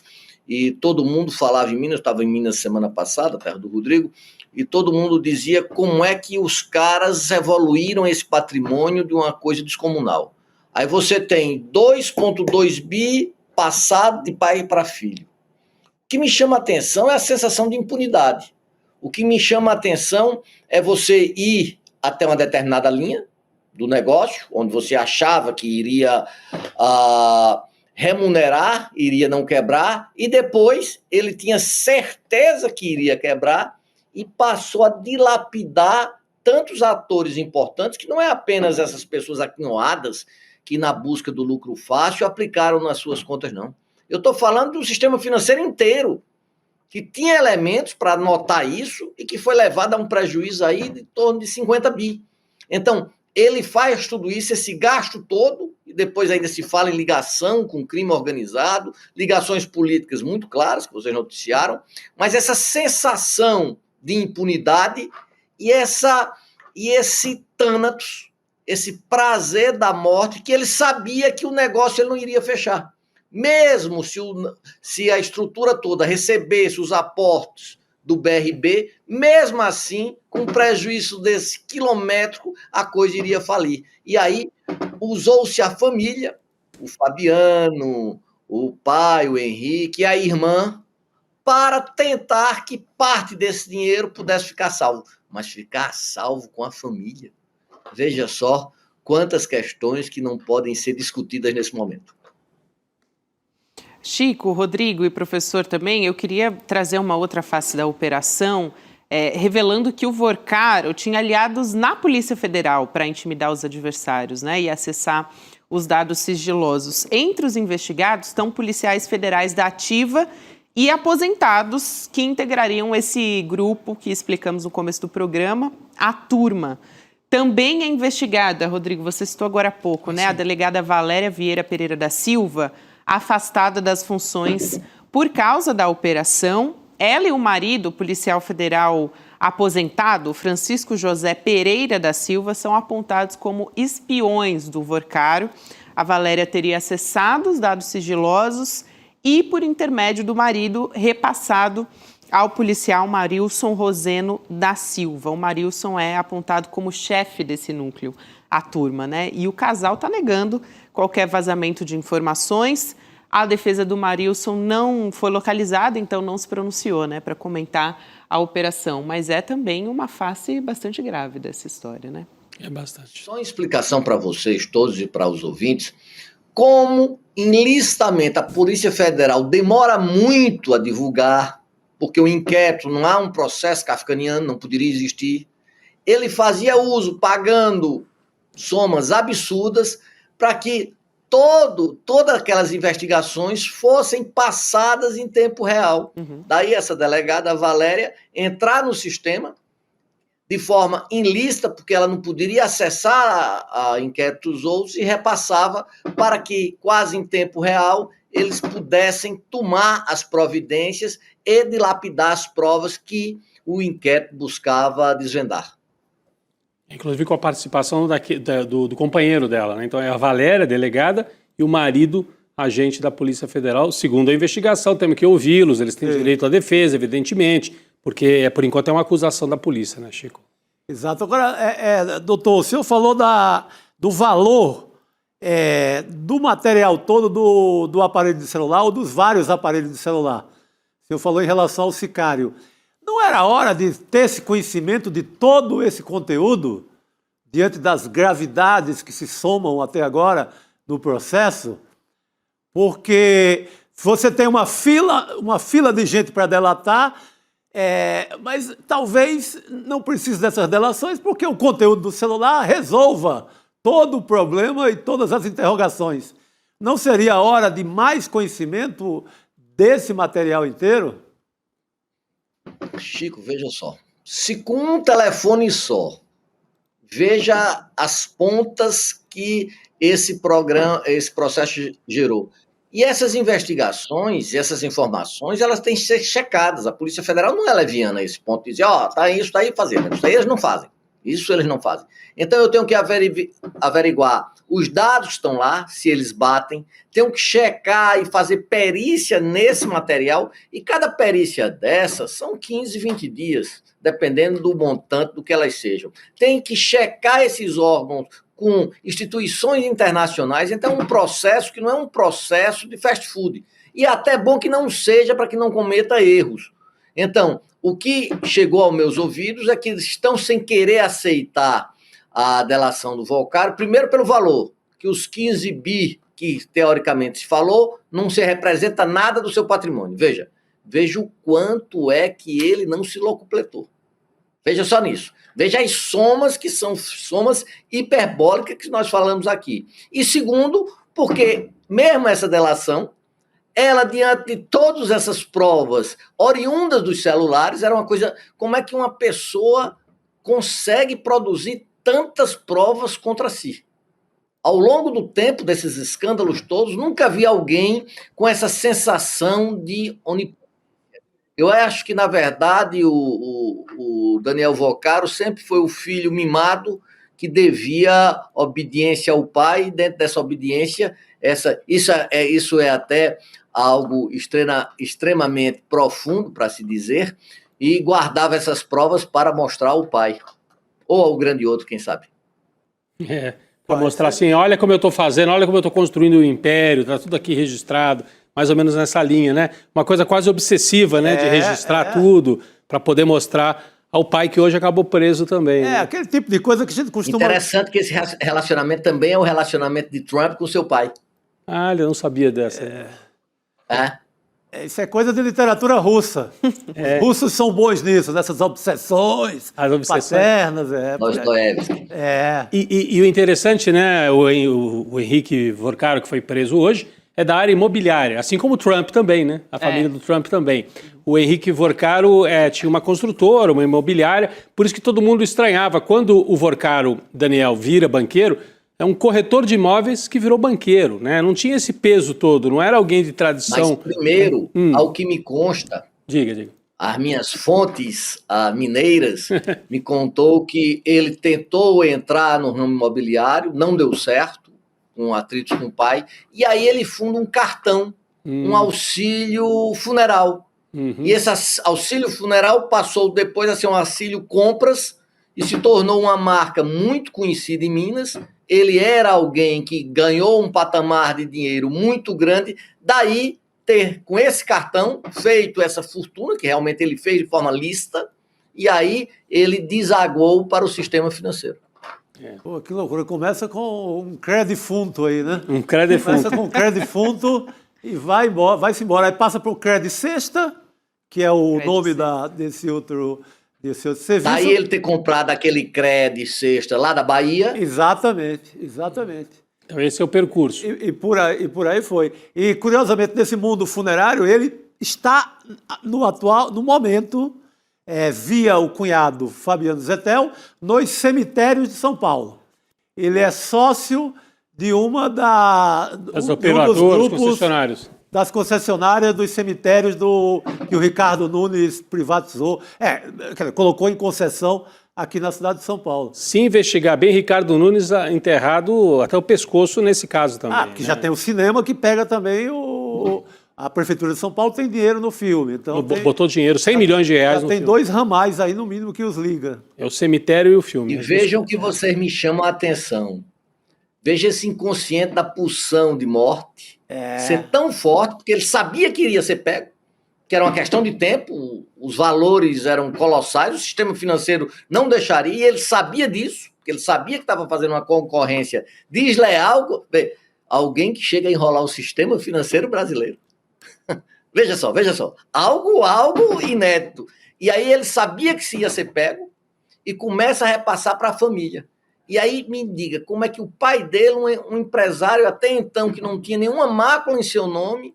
e todo mundo falava em Minas, eu estava em Minas semana passada, perto do Rodrigo, e todo mundo dizia como é que os caras evoluíram esse patrimônio de uma coisa descomunal. Aí você tem 2,2 bi passado de pai para filho. O que me chama a atenção é a sensação de impunidade. O que me chama a atenção é você ir até uma determinada linha do negócio, onde você achava que iria remunerar, iria não quebrar, e depois ele tinha certeza que iria quebrar e passou a dilapidar tantos atores importantes, que não é apenas essas pessoas aquinoadas que na busca do lucro fácil aplicaram nas suas contas, não. Eu estou falando do sistema financeiro inteiro, que tinha elementos para notar isso e que foi levado a um prejuízo aí de torno de 50 bi. Então, ele faz tudo isso, esse gasto todo, e depois ainda se fala em ligação com crime organizado, ligações políticas muito claras, que vocês noticiaram, mas essa sensação de impunidade e esse Thanatos, esse prazer da morte, que ele sabia que o negócio ele não iria fechar. Mesmo se a estrutura toda recebesse os aportes do BRB, mesmo assim, com prejuízo desse quilométrico, a coisa iria falir. E aí, usou-se a família, o Fabiano, o pai, o Henrique e a irmã, para tentar que parte desse dinheiro pudesse ficar salvo. Mas ficar salvo com a família? Veja só quantas questões que não podem ser discutidas nesse momento. Chico, Rodrigo e professor também, eu queria trazer uma outra face da operação, revelando que o Vorcaro tinha aliados na Polícia Federal para intimidar os adversários, né, e acessar os dados sigilosos. Entre os investigados estão policiais federais da Ativa e aposentados que integrariam esse grupo que explicamos no começo do programa, a Turma. Também é investigada, Rodrigo, você citou agora há pouco, né, a delegada Valéria Vieira Pereira da Silva, afastada das funções por causa da operação. Ela e o marido, policial federal aposentado, Francisco José Pereira da Silva, são apontados como espiões do Vorcaro. A Valéria teria acessado os dados sigilosos e, por intermédio do marido, repassado ao policial Marilson Roseno da Silva. O Marilson é apontado como chefe desse núcleo, a Turma, né? E o casal está negando qualquer vazamento de informações. A defesa do Marilson não foi localizada, então não se pronunciou, né, para comentar a operação. Mas é também uma face bastante grave dessa história, né? É bastante. Só uma explicação para vocês todos e para os ouvintes, como ilicitamente a Polícia Federal demora muito a divulgar, porque o inquérito não há um processo kafkaniano, não poderia existir. Ele fazia uso, pagando somas absurdas, para que todas aquelas investigações fossem passadas em tempo real. Daí essa delegada Valéria entrar no sistema de forma ilícita, porque ela não poderia acessar a inquérito dos outros, e repassava para que, quase em tempo real, eles pudessem tomar as providências e dilapidar as provas que o inquérito buscava desvendar. Inclusive com a participação do companheiro dela, né? Então é a Valéria, delegada, e o marido, agente da Polícia Federal. Segundo a investigação, temos que ouvi-los, eles têm direito à defesa, evidentemente, porque por enquanto é uma acusação da polícia, né, Chico? Exato. Agora, doutor, o senhor falou do valor do material todo do aparelho de celular, ou dos vários aparelhos de celular. O senhor falou em relação ao sicário. Não era hora de ter esse conhecimento de todo esse conteúdo, diante das gravidades que se somam até agora no processo? Porque você tem uma fila de gente para delatar, mas talvez não precise dessas delações, porque o conteúdo do celular resolva todo o problema e todas as interrogações. Não seria a hora de mais conhecimento desse material inteiro? Chico, veja só. Se com um telefone só, veja as pontas que esse processo gerou. E essas investigações, essas informações, elas têm que ser checadas. A Polícia Federal não é leviana a esse ponto de dizer, tá isso, tá aí fazendo. Isso aí eles não fazem. Isso eles não fazem. Então eu tenho que averiguar os dados que estão lá, se eles batem, tenho que checar e fazer perícia nesse material, e cada perícia dessas são 15, 20 dias, dependendo do montante do que elas sejam. Tem que checar esses órgãos com instituições internacionais, então é um processo que não é um processo de fast food. E até bom que não seja, para que não cometa erros. Então, o que chegou aos meus ouvidos é que eles estão sem querer aceitar a delação do Volcário, primeiro pelo valor, que os 15 bi que teoricamente se falou, não se representa nada do seu patrimônio. Veja o quanto é que ele não se locupletou. Veja só nisso. Veja as somas, que são somas hiperbólicas que nós falamos aqui. E segundo, porque mesmo essa delação, ela, diante de todas essas provas oriundas dos celulares, era uma coisa... Como é que uma pessoa consegue produzir tantas provas contra si? Ao longo do tempo desses escândalos todos, nunca vi alguém com essa sensação de onipotência. Eu acho que, na verdade, o Daniel Volcário sempre foi o filho mimado que devia obediência ao pai, e dentro dessa obediência, isso é até algo extremamente profundo, para se dizer, e guardava essas provas para mostrar ao pai, ou ao grande outro, quem sabe. Para mostrar assim, olha como eu estou fazendo, olha como eu estou construindo o império, está tudo aqui registrado, mais ou menos nessa linha, né? Uma coisa quase obsessiva, né? De registrar tudo, para poder mostrar ao pai, que hoje acabou preso também. Né? Aquele tipo de coisa que a gente costuma... Interessante que esse relacionamento também é o relacionamento de Trump com seu pai. Ah, eu não sabia dessa. Isso é coisa de literatura russa. Os russos são bons nisso, nessas obsessões paternas. Dostoiévski. E o interessante, né, o Henrique Volcário, que foi preso hoje, é da área imobiliária, assim como o Trump também, né? A família do Trump também. O Henrique Volcário tinha uma construtora, uma imobiliária, por isso que todo mundo estranhava. Quando o Volcário, Daniel, vira banqueiro, é um corretor de imóveis que virou banqueiro, né? Não tinha esse peso todo, não era alguém de tradição. Mas primeiro, ao que me consta, diga. As minhas fontes mineiras me contou que ele tentou entrar no ramo imobiliário, não deu certo, com atritos com o pai, e aí ele funda um cartão, um auxílio funeral. E esse auxílio funeral passou depois a ser um auxílio compras e se tornou uma marca muito conhecida em Minas. Ele era alguém que ganhou um patamar de dinheiro muito grande, daí ter, com esse cartão, feito essa fortuna, que realmente ele fez de forma lícita, e aí ele desaguou para o sistema financeiro. Pô, que loucura. Começa com um credifunto aí, né? Um credifunto. Começa com um credifunto e vai-se embora. Aí passa para o credicesta, que é o nome desse outro serviço. Daí ele ter comprado aquele credicesta lá da Bahia. Exatamente. Então esse é o percurso. E por aí foi. E, curiosamente, nesse mundo funerário, ele está, no momento, via o cunhado Fabiano Zettel, nos cemitérios de São Paulo. Ele é sócio de uma das operadoras, concessionários. Das concessionárias dos cemitérios que o Ricardo Nunes privatizou, colocou em concessão aqui na cidade de São Paulo. Se investigar bem, Ricardo Nunes enterrado até o pescoço nesse caso também. Que já tem o cinema que pega também a Prefeitura de São Paulo tem dinheiro no filme. Então botou dinheiro, 100 milhões de reais no tem filme. 2 ramais aí, no mínimo, que os liga. É o cemitério e o filme. E vejam que vocês me chamam a atenção. Veja esse inconsciente da pulsão de morte ser tão forte, porque ele sabia que iria ser pego, que era uma questão de tempo, os valores eram colossais, o sistema financeiro não deixaria, e ele sabia disso, porque ele sabia que estava fazendo uma concorrência desleal. Bem, alguém que chega a enrolar o sistema financeiro brasileiro. Veja só, algo inédito. E aí ele sabia que se ia ser pego e começa a repassar para a família. E aí me diga, como é que o pai dele, um empresário até então que não tinha nenhuma mácula em seu nome,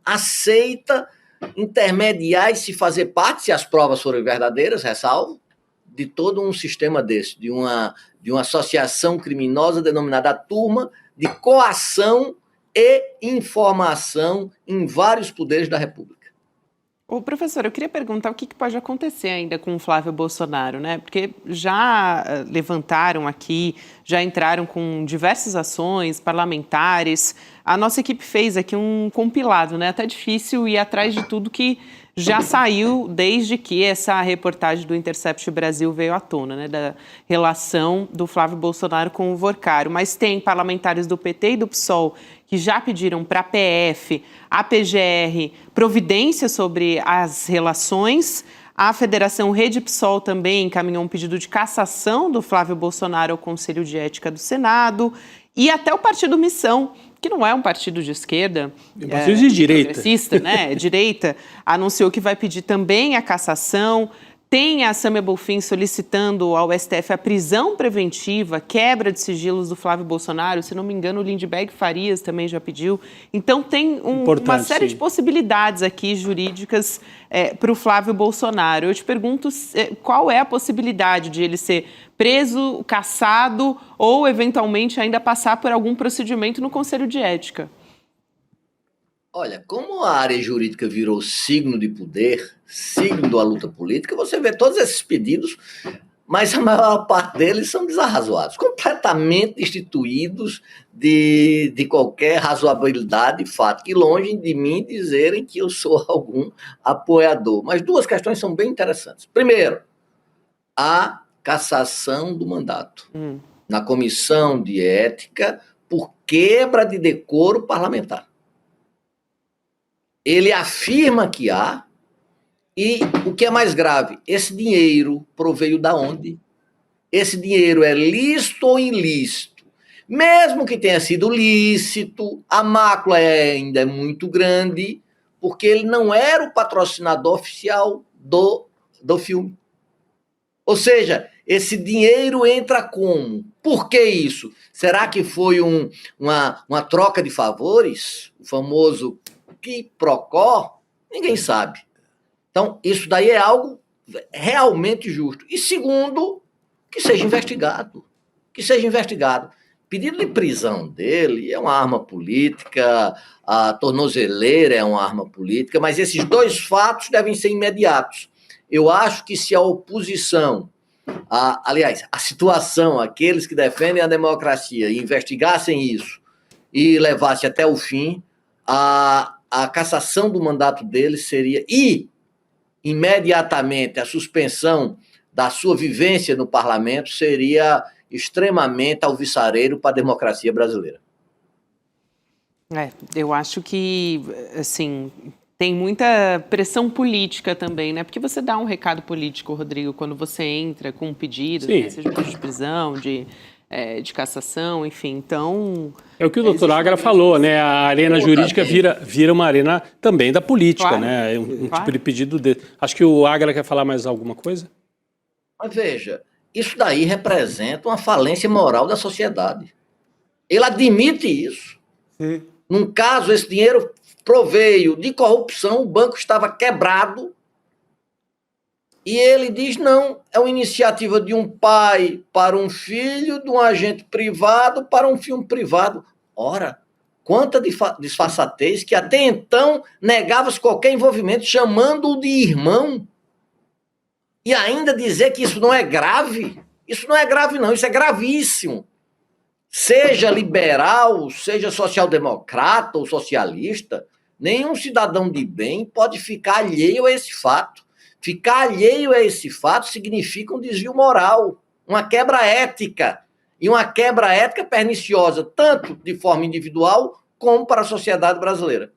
aceita intermediar e se fazer parte, se as provas forem verdadeiras, ressalvo, de todo um sistema desse, de uma associação criminosa denominada Turma de Coação e Informação em vários poderes da República. Ô, professor, eu queria perguntar o que pode acontecer ainda com o Flávio Bolsonaro, né? Porque já levantaram aqui, já entraram com diversas ações parlamentares. A nossa equipe fez aqui um compilado, né? Até difícil ir atrás de tudo que já saiu desde que essa reportagem do Intercept Brasil veio à tona, né? Da relação do Flávio Bolsonaro com o Vorcário. Mas tem parlamentares do PT e do PSOL que já pediram para a PF, a PGR, providência sobre as relações. A Federação Rede PSOL também encaminhou um pedido de cassação do Flávio Bolsonaro ao Conselho de Ética do Senado. E até o Partido Missão, que não é um partido de esquerda, é um partido de direita, progressista, né? Direita, anunciou que vai pedir também a cassação. Tem a Sâmia Bonfim solicitando ao STF a prisão preventiva, quebra de sigilos do Flávio Bolsonaro. Se não me engano, o Lindbergh Farias também já pediu. Então, tem uma série de possibilidades aqui jurídicas para o Flávio Bolsonaro. Eu te pergunto qual é a possibilidade de ele ser preso, cassado ou, eventualmente, ainda passar por algum procedimento no Conselho de Ética. Olha, como a área jurídica virou signo de poder, signo da luta política, você vê todos esses pedidos, mas a maior parte deles são desarrazoados, completamente destituídos de qualquer razoabilidade de fato, que longe de mim dizerem que eu sou algum apoiador. Mas 2 questões são bem interessantes. Primeiro, a cassação do mandato na Comissão de Ética por quebra de decoro parlamentar. Ele afirma que há, e o que é mais grave, esse dinheiro proveio da onde? Esse dinheiro é lícito ou ilícito? Mesmo que tenha sido lícito, a mácula ainda é muito grande, porque ele não era o patrocinador oficial do filme. Ou seja, esse dinheiro entra como? Por que isso? Será que foi uma troca de favores? O famoso quiprocó? Ninguém sabe. Então, isso daí é algo realmente justo. E segundo, que seja investigado. Que seja investigado. Pedido de prisão dele é uma arma política, a tornozeleira é uma arma política, mas esses 2 fatos devem ser imediatos. Eu acho que se a oposição, aliás, a situação, aqueles que defendem a democracia, investigassem isso e levassem até o fim, a cassação do mandato dele seria, e imediatamente a suspensão da sua vivência no parlamento seria extremamente alvissareiro para a democracia brasileira. Eu acho que, assim, tem muita pressão política também, né? Porque você dá um recado político, Rodrigo, quando você entra com um pedido, né? Seja pedido de prisão, de cassação, enfim, então... É o que o doutor Agra falou, né? A arena jurídica vira uma arena também da política, claro, né? Um tipo de pedido dele. Acho que o Agra quer falar mais alguma coisa? Mas veja, isso daí representa uma falência moral da sociedade. Ele admite isso. Sim. Num caso, esse dinheiro proveio de corrupção, o banco estava quebrado. E ele diz, não, é uma iniciativa de um pai para um filho, de um agente privado para um filme privado. Ora, quanta disfarçatez que até então negava-se qualquer envolvimento, chamando-o de irmão. E ainda dizer que isso não é grave? Isso não é grave, não, isso é gravíssimo. Seja liberal, seja social-democrata ou socialista, nenhum cidadão de bem pode ficar alheio a esse fato. Ficar alheio a esse fato significa um desvio moral, uma quebra ética, e uma quebra ética perniciosa, tanto de forma individual como para a sociedade brasileira.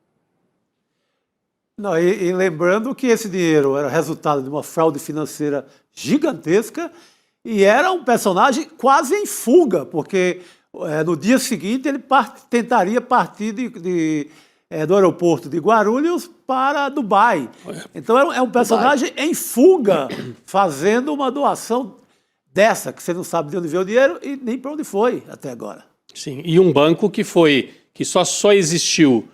Não, e lembrando que esse dinheiro era resultado de uma fraude financeira gigantesca e era um personagem quase em fuga, porque no dia seguinte ele tentaria partir do aeroporto de Guarulhos para Dubai. Então é um personagem em fuga, fazendo uma doação dessa, que você não sabe de onde veio o dinheiro e nem para onde foi até agora. Sim, e um banco que só existiu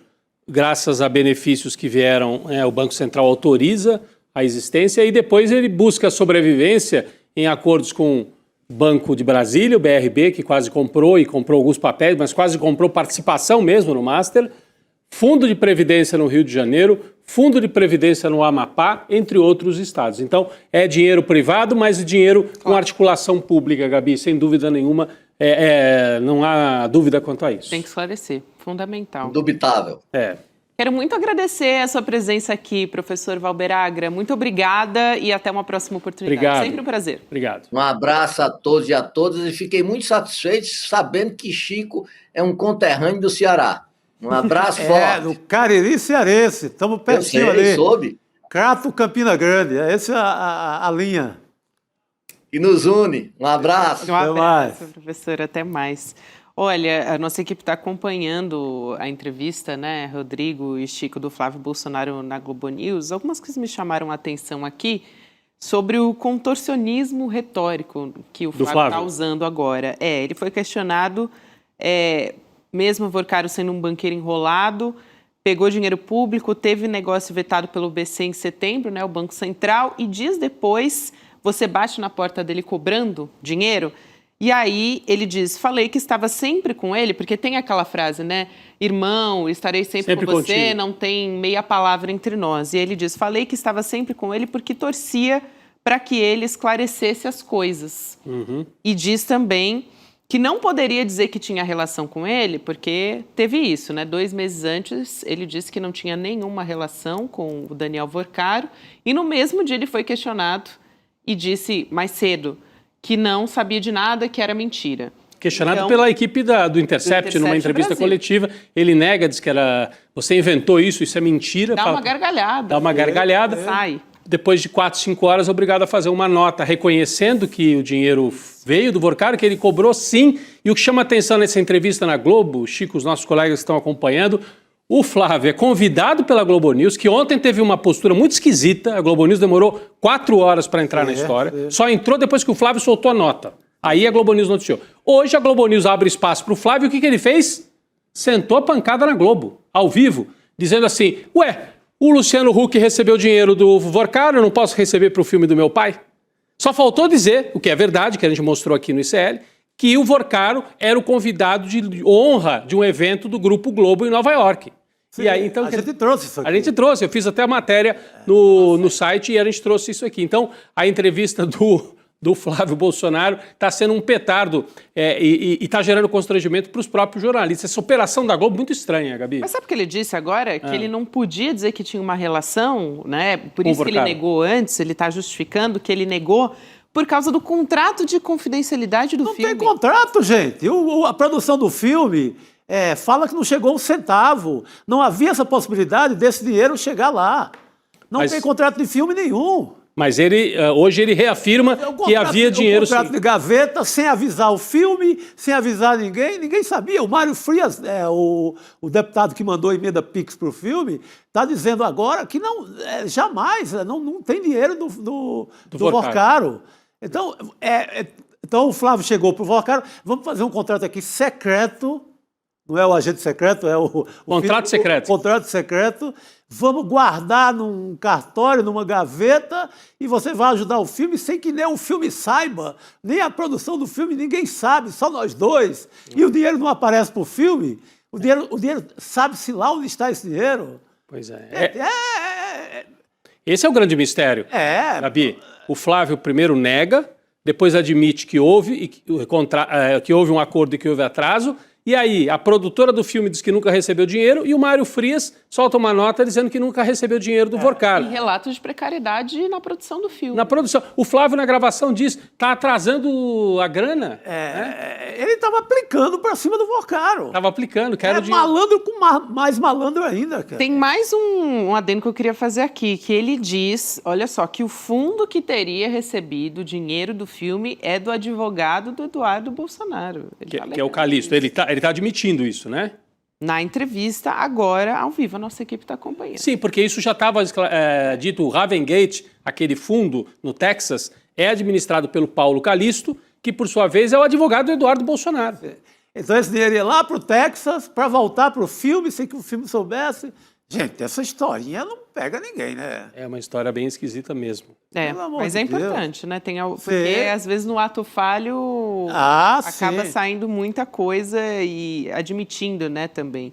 graças a benefícios que vieram, o Banco Central autoriza a existência e depois ele busca a sobrevivência em acordos com o Banco de Brasília, o BRB, que quase comprou alguns papéis, mas quase comprou participação mesmo no Master, Fundo de Previdência no Rio de Janeiro, Fundo de Previdência no Amapá, entre outros estados. Então, é dinheiro privado, mas dinheiro com articulação pública, Gabi, sem dúvida nenhuma. Não há dúvida quanto a isso. Tem que esclarecer, fundamental. Indubitável. Quero muito agradecer a sua presença aqui, professor Valber Agra. Muito obrigada e até uma próxima oportunidade. Obrigado. Sempre um prazer. Obrigado. Um abraço a todos e a todas e fiquei muito satisfeito sabendo que Chico é um conterrâneo do Ceará. Um abraço forte. Do Cariri cearense, estamos pertinho ali. Soube. Crato, Campina Grande, essa é a linha. E nos une. Um abraço. Um abraço, professor. Até mais. Olha, a nossa equipe está acompanhando a entrevista, né, Rodrigo e Chico, do Flávio Bolsonaro na Globo News. Algumas coisas me chamaram a atenção aqui sobre o contorcionismo retórico que o Flávio está usando agora. Ele foi questionado, mesmo o Vorcaro sendo um banqueiro enrolado, pegou dinheiro público, teve negócio vetado pelo BC em setembro, né, o Banco Central, e dias depois você bate na porta dele cobrando dinheiro. E aí ele diz, falei que estava sempre com ele, porque tem aquela frase, né? Irmão, estarei sempre com você, contigo. Não tem meia palavra entre nós. E ele diz, falei que estava sempre com ele porque torcia para que ele esclarecesse as coisas. Uhum. E diz também que não poderia dizer que tinha relação com ele, porque teve isso, né? 2 meses antes, ele disse que não tinha nenhuma relação com o Daniel Vorcaro. E no mesmo dia ele foi questionado e disse mais cedo que não sabia de nada, que era mentira. Questionado então, pela equipe do Intercept numa entrevista coletiva. Ele nega, diz que você inventou isso é mentira. Dá uma gargalhada. Dá uma gargalhada. Sai. Depois de 4, 5 horas, obrigado a fazer uma nota reconhecendo que o dinheiro veio do Vorcaro, que ele cobrou sim. E o que chama atenção nessa entrevista na Globo, Chico, os nossos colegas estão acompanhando, o Flávio é convidado pela Globo News, que ontem teve uma postura muito esquisita. A Globo News demorou 4 horas para entrar na história. Só entrou depois que o Flávio soltou a nota. Aí a Globo News noticiou. Hoje a Globo News abre espaço para o Flávio. O que ele fez? Sentou a pancada na Globo, ao vivo, dizendo assim, o Luciano Huck recebeu dinheiro do Vorcaro, eu não posso receber para o filme do meu pai? Só faltou dizer, o que é verdade, que a gente mostrou aqui no ICL, que o Vorcaro era o convidado de honra de um evento do Grupo Globo em Nova York. Sim, e aí, então, a gente trouxe isso aqui. A gente trouxe, eu fiz até a matéria no site e a gente trouxe isso aqui. Então, a entrevista do Flávio Bolsonaro está sendo um petardo e está gerando constrangimento para os próprios jornalistas. Essa operação da Globo muito estranha, Gabi. Mas sabe o que ele disse agora? Que ele não podia dizer que tinha uma relação, né? Por isso que ele negou antes, ele está justificando que ele negou por causa do contrato de confidencialidade do filme. Não tem contrato, gente. A produção do filme fala que não chegou um centavo. Não havia essa possibilidade desse dinheiro chegar lá. Não tem contrato de filme nenhum. Mas hoje ele reafirma que havia dinheiro... Um contrato de gaveta, sem avisar o filme, sem avisar ninguém sabia. O Mário Frias, o deputado que mandou a emenda Pix para o filme, está dizendo agora que não, jamais, não tem dinheiro do Vorcaro. Então, Então o Flávio chegou para o Volcaro, vamos fazer um contrato aqui secreto, não é o agente secreto, é o Contrato secreto. Contrato secreto. Vamos guardar num cartório, numa gaveta, e você vai ajudar o filme sem que nem o filme saiba, nem a produção do filme, ninguém sabe, só nós dois. E o dinheiro não aparece para o filme. O dinheiro sabe-se lá onde está esse dinheiro. Pois é. Esse é o grande mistério. Gabi, o Flávio primeiro nega, depois admite que houve um acordo e que houve atraso. E aí, a produtora do filme diz que nunca recebeu dinheiro e o Mário Frias solta uma nota dizendo que nunca recebeu dinheiro do Volcaro. E relatos de precariedade na produção do filme. Na produção. O Flávio, na gravação, diz que está atrasando a grana. Ele estava aplicando para cima do Volcaro. Estava aplicando, quero dinheiro. Malandro com mais malandro ainda, cara. Tem mais um adendo que eu queria fazer aqui, que ele diz, olha só, que o fundo que teria recebido o dinheiro do filme é do advogado do Eduardo Bolsonaro. Que é o Calixto. Ele tá admitindo isso, né? Na entrevista, agora, ao vivo, a nossa equipe está acompanhando. Sim, porque isso já estava dito, o Ravengate, aquele fundo no Texas, é administrado pelo Paulo Calixto, que, por sua vez, é o advogado do Eduardo Bolsonaro. Então esse dinheiro ia lá para o Texas para voltar para o filme, sem que o filme soubesse. Gente, essa historinha não pega ninguém, né? É uma história bem esquisita mesmo. Mas é importante, né? Porque às vezes no ato falho acaba saindo muita coisa e admitindo, né, também.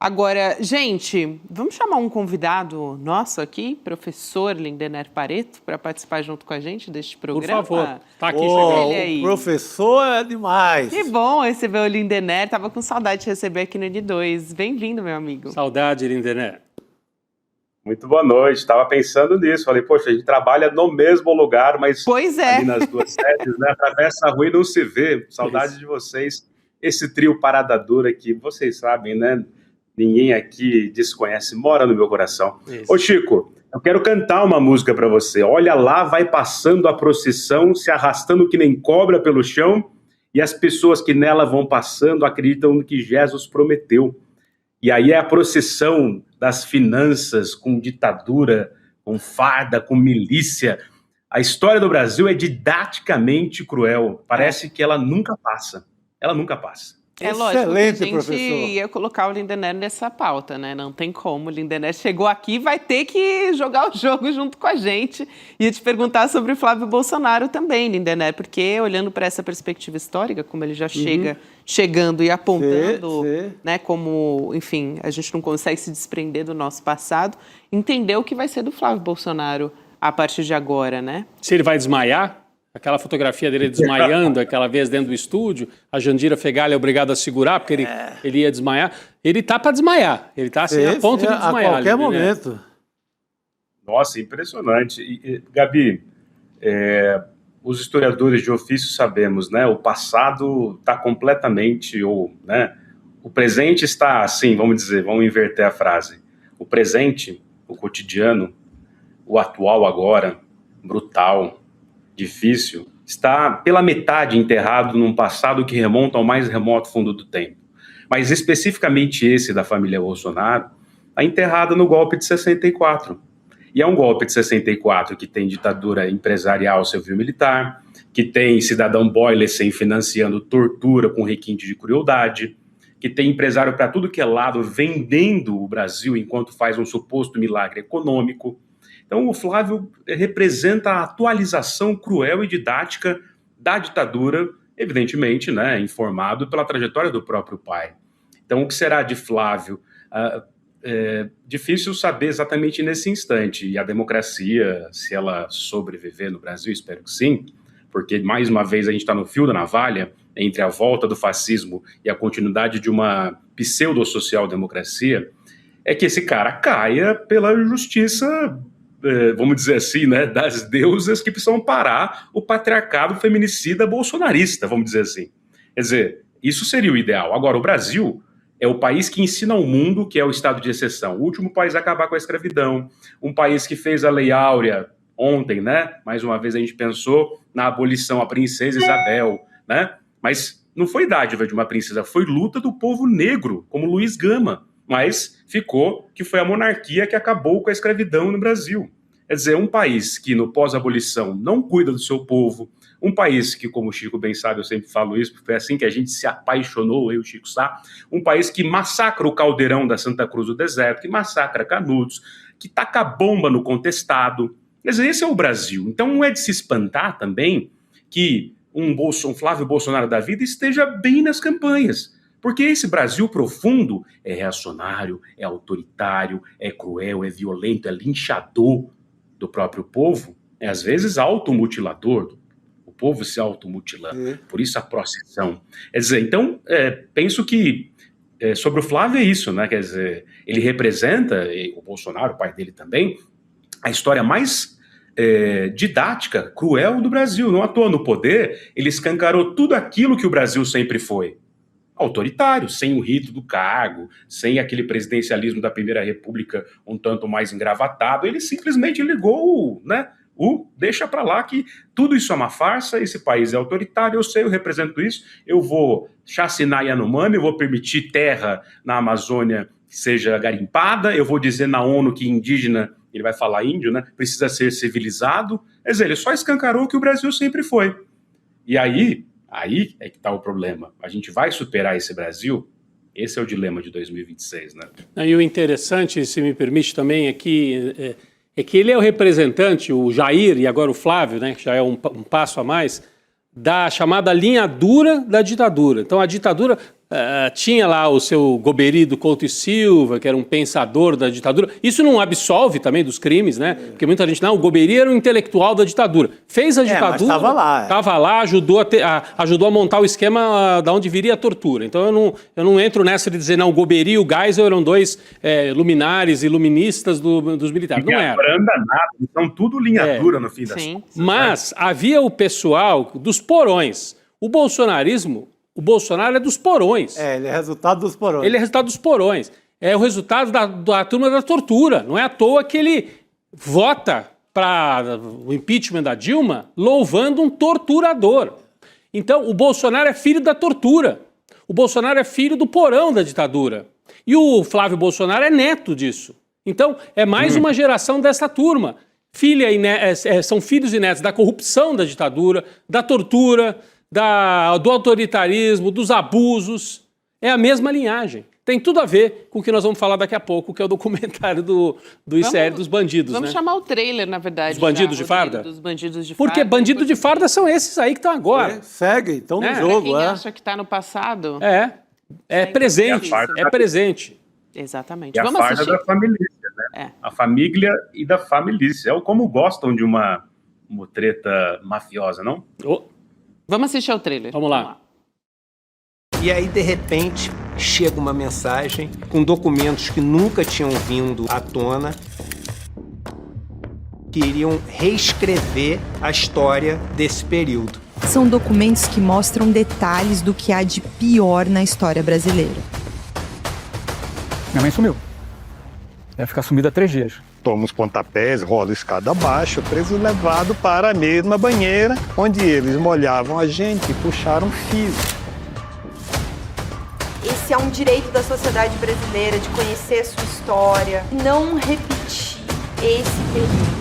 Agora, gente, vamos chamar um convidado nosso aqui, professor Lindener Pareto, para participar junto com a gente deste programa. Por favor, está aqui chegando. Ele aí. O professor é demais. Que bom receber o Lindener, estava com saudade de receber aqui no N2. Bem-vindo, meu amigo. Saudade, Lindener. Muito boa noite, estava pensando nisso, falei, poxa, a gente trabalha no mesmo lugar, mas ali nas duas sedes, né, atravessa a rua e não se vê, saudade de vocês, esse trio Parada Dura que vocês sabem, né, ninguém aqui desconhece, mora no meu coração. Ô Chico, eu quero cantar uma música para você, olha lá, vai passando a procissão, se arrastando que nem cobra pelo chão, e as pessoas que nela vão passando acreditam no que Jesus prometeu. E aí é a procissão das finanças, com ditadura, com farda, com milícia. A história do Brasil é didaticamente cruel. Parece que ela nunca passa. Ela nunca passa. É lógico, Excelente, a gente professor. ia colocar o Lindener nessa pauta, né? Não tem como. O Lindener chegou aqui e vai ter que jogar o jogo junto com a gente. E te perguntar sobre o Flávio Bolsonaro também, Lindener, porque olhando para essa perspectiva histórica, como ele já chega chegando e apontando, né? Como, enfim, a gente não consegue se desprender do nosso passado, entender o que vai ser do Flávio Bolsonaro a partir de agora, né? Se ele vai desmaiar, aquela fotografia dele desmaiando aquela vez dentro do estúdio, a Jandira Fegali é obrigada a segurar porque ele ia desmaiar. Ele tá para desmaiar, ele tá assim, a ponto de desmaiar. A qualquer momento. Né? Nossa, impressionante. Gabi, os historiadores de ofício sabemos, né? O passado está completamente, né? O presente está assim, vamos dizer, vamos inverter a frase. O presente, o cotidiano, o atual agora, brutal, difícil, está pela metade enterrado num passado que remonta ao mais remoto fundo do tempo. Mas especificamente esse da família Bolsonaro, está enterrado no golpe de 64. E é um golpe de 64 que tem ditadura empresarial civil-militar, que tem cidadão Boylecen financiando tortura com requinte de crueldade, que tem empresário para tudo que é lado vendendo o Brasil enquanto faz um suposto milagre econômico. Então, o Flávio representa a atualização cruel e didática da ditadura, evidentemente, né, informado pela trajetória do próprio pai. Então, o que será de Flávio? É difícil saber exatamente nesse instante. E a democracia, se ela sobreviver no Brasil, espero que sim, porque, mais uma vez, a gente está no fio da navalha entre a volta do fascismo e a continuidade de uma pseudo-social-democracia, é que esse cara caia pela justiça, vamos dizer assim, né, das deusas que precisam parar o patriarcado feminicida bolsonarista, vamos dizer assim. Quer dizer, isso seria o ideal. Agora, o Brasil é o país que ensina ao mundo que é o estado de exceção. O último país a acabar com a escravidão. Um país que fez a Lei Áurea ontem, né? Mais uma vez a gente pensou na abolição, a princesa Isabel, né? Mas não foi dádiva de uma princesa, foi luta do povo negro, como Luiz Gama. Mas ficou que foi a monarquia que acabou com a escravidão no Brasil. Quer dizer, um país que no pós-abolição não cuida do seu povo, um país que, como o Chico bem sabe, eu sempre falo isso, porque foi assim que a gente se apaixonou, eu e o Chico Sá, um país que massacra o caldeirão da Santa Cruz do Deserto, que massacra Canudos, que taca bomba no contestado. Quer dizer, esse é o Brasil. Então não é de se espantar também que um Flávio Bolsonaro da vida esteja bem nas campanhas. Porque esse Brasil profundo é reacionário, é autoritário, é cruel, é violento, é linchador do próprio povo, é às vezes automutilador, o povo se automutilando, por isso a procissão. Quer dizer, então, penso que sobre o Flávio é isso, né? Quer dizer, ele representa, e o Bolsonaro, o pai dele também, a história mais didática, cruel do Brasil. Não à toa no poder, ele escancarou tudo aquilo que o Brasil sempre foi. Autoritário, sem o rito do cargo, sem aquele presidencialismo da Primeira República um tanto mais engravatado. Ele simplesmente ligou, deixa pra lá que tudo isso é uma farsa, esse país é autoritário, eu sei, eu represento isso, eu vou chacinar Yanomami, eu vou permitir terra na Amazônia que seja garimpada, eu vou dizer na ONU que indígena, ele vai falar índio, né, precisa ser civilizado. Quer dizer, ele só escancarou o que o Brasil sempre foi. E aí é que está o problema. A gente vai superar esse Brasil? Esse é o dilema de 2026, né? E o interessante, se me permite também, é que ele é o representante, o Jair e agora o Flávio, né, que já é um passo a mais, da chamada linha dura da ditadura. Então a ditadura tinha lá o seu Goberido Couto e Silva, que era um pensador da ditadura. Isso não absolve também dos crimes, né? Porque muita gente, não, o Goberi era um intelectual da ditadura. Fez a ditadura, mas estava lá. Estava lá, ajudou a montar o esquema da onde viria a tortura. Então eu não entro nessa de dizer, não, o Goberi e o Geisel eram dois luminares, iluministas dos militares. Não era. Branda nada, são tudo linha dura no fim das contas. Mas havia o pessoal dos porões. O Bolsonaro é dos porões. Ele é resultado dos porões. Ele é resultado dos porões. É o resultado da turma da tortura. Não é à toa que ele vota para o impeachment da Dilma louvando um torturador. Então, o Bolsonaro é filho da tortura. O Bolsonaro é filho do porão da ditadura. E o Flávio Bolsonaro é neto disso. Então, é mais uma geração dessa turma. São filhos e netos da corrupção da ditadura, da tortura, do autoritarismo, dos abusos. É a mesma linhagem. Tem tudo a ver com o que nós vamos falar daqui a pouco, que é o documentário do ICL dos bandidos. Vamos chamar o trailer, na verdade. Dos bandidos de farda? Dos bandidos de farda. Porque bandidos de farda são esses aí que estão agora. Segue, estão no jogo. Quem acha que está no passado. É presente. É presente. Exatamente. E a Vamos farda assistir. da família, né? A família e da família. É como gostam de uma treta mafiosa, não? Vamos assistir ao trailer. Vamos lá. E aí, de repente, chega uma mensagem com documentos que nunca tinham vindo à tona, que iriam reescrever a história desse período. São documentos que mostram detalhes do que há de pior na história brasileira. Minha mãe sumiu. Ia ficar sumida há 3 dias. Toma os pontapés, rola escada abaixo, preso e levado para a mesma banheira, onde eles molhavam a gente e puxaram fio. Esse é um direito da sociedade brasileira de conhecer a sua história, não repetir esse período.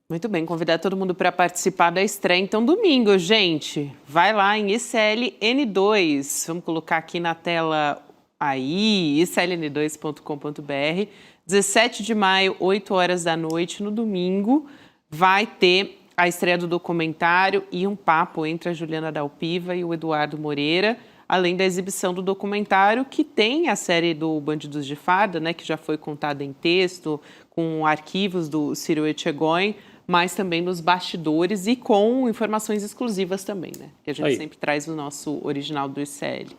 Muito bem, convidar todo mundo para participar da estreia. Então, domingo, gente, vai lá em ICLN2. Vamos colocar aqui na tela aí, icln2.com.br. 17 de maio, 8 horas da noite, no domingo, vai ter a estreia do documentário e um papo entre a Juliana Dalpiva e o Eduardo Moreira, além da exibição do documentário, que tem a série do Bandidos de Farda, né, que já foi contada em texto, com arquivos do Ciro Etchegóin, mas também nos bastidores e com informações exclusivas também, né? Que a gente sempre traz no nosso original do ICL.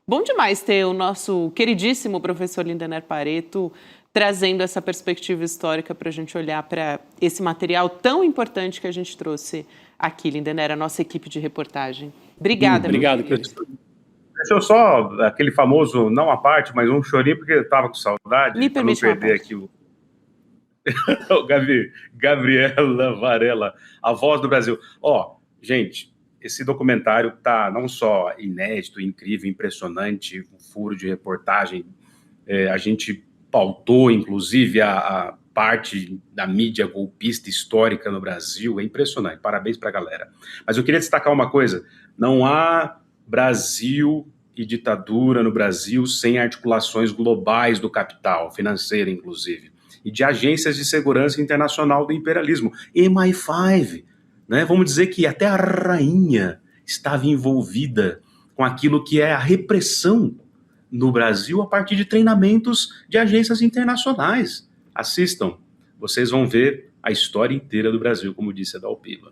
Bom demais ter o nosso queridíssimo professor Lindener Pareto trazendo essa perspectiva histórica para a gente olhar para esse material tão importante que a gente trouxe aqui, Lindener, a nossa equipe de reportagem. Obrigada. Obrigado, Deixa eu só, aquele famoso, não a parte, mas um chorinho, porque eu estava com saudade. Me permite não perder aqui o Gabriela Varela, a voz do Brasil. Gente, esse documentário está não só inédito, incrível, impressionante, um furo de reportagem. A gente pautou, inclusive, a parte da mídia golpista histórica no Brasil. É impressionante. Parabéns para a galera. Mas eu queria destacar uma coisa. Não há Brasil e ditadura no Brasil sem articulações globais do capital, financeira inclusive, e de agências de segurança internacional do imperialismo. MI5, né? Vamos dizer que até a rainha estava envolvida com aquilo que é a repressão no Brasil a partir de treinamentos de agências internacionais. Assistam, vocês vão ver a história inteira do Brasil, como disse a Dalpiva.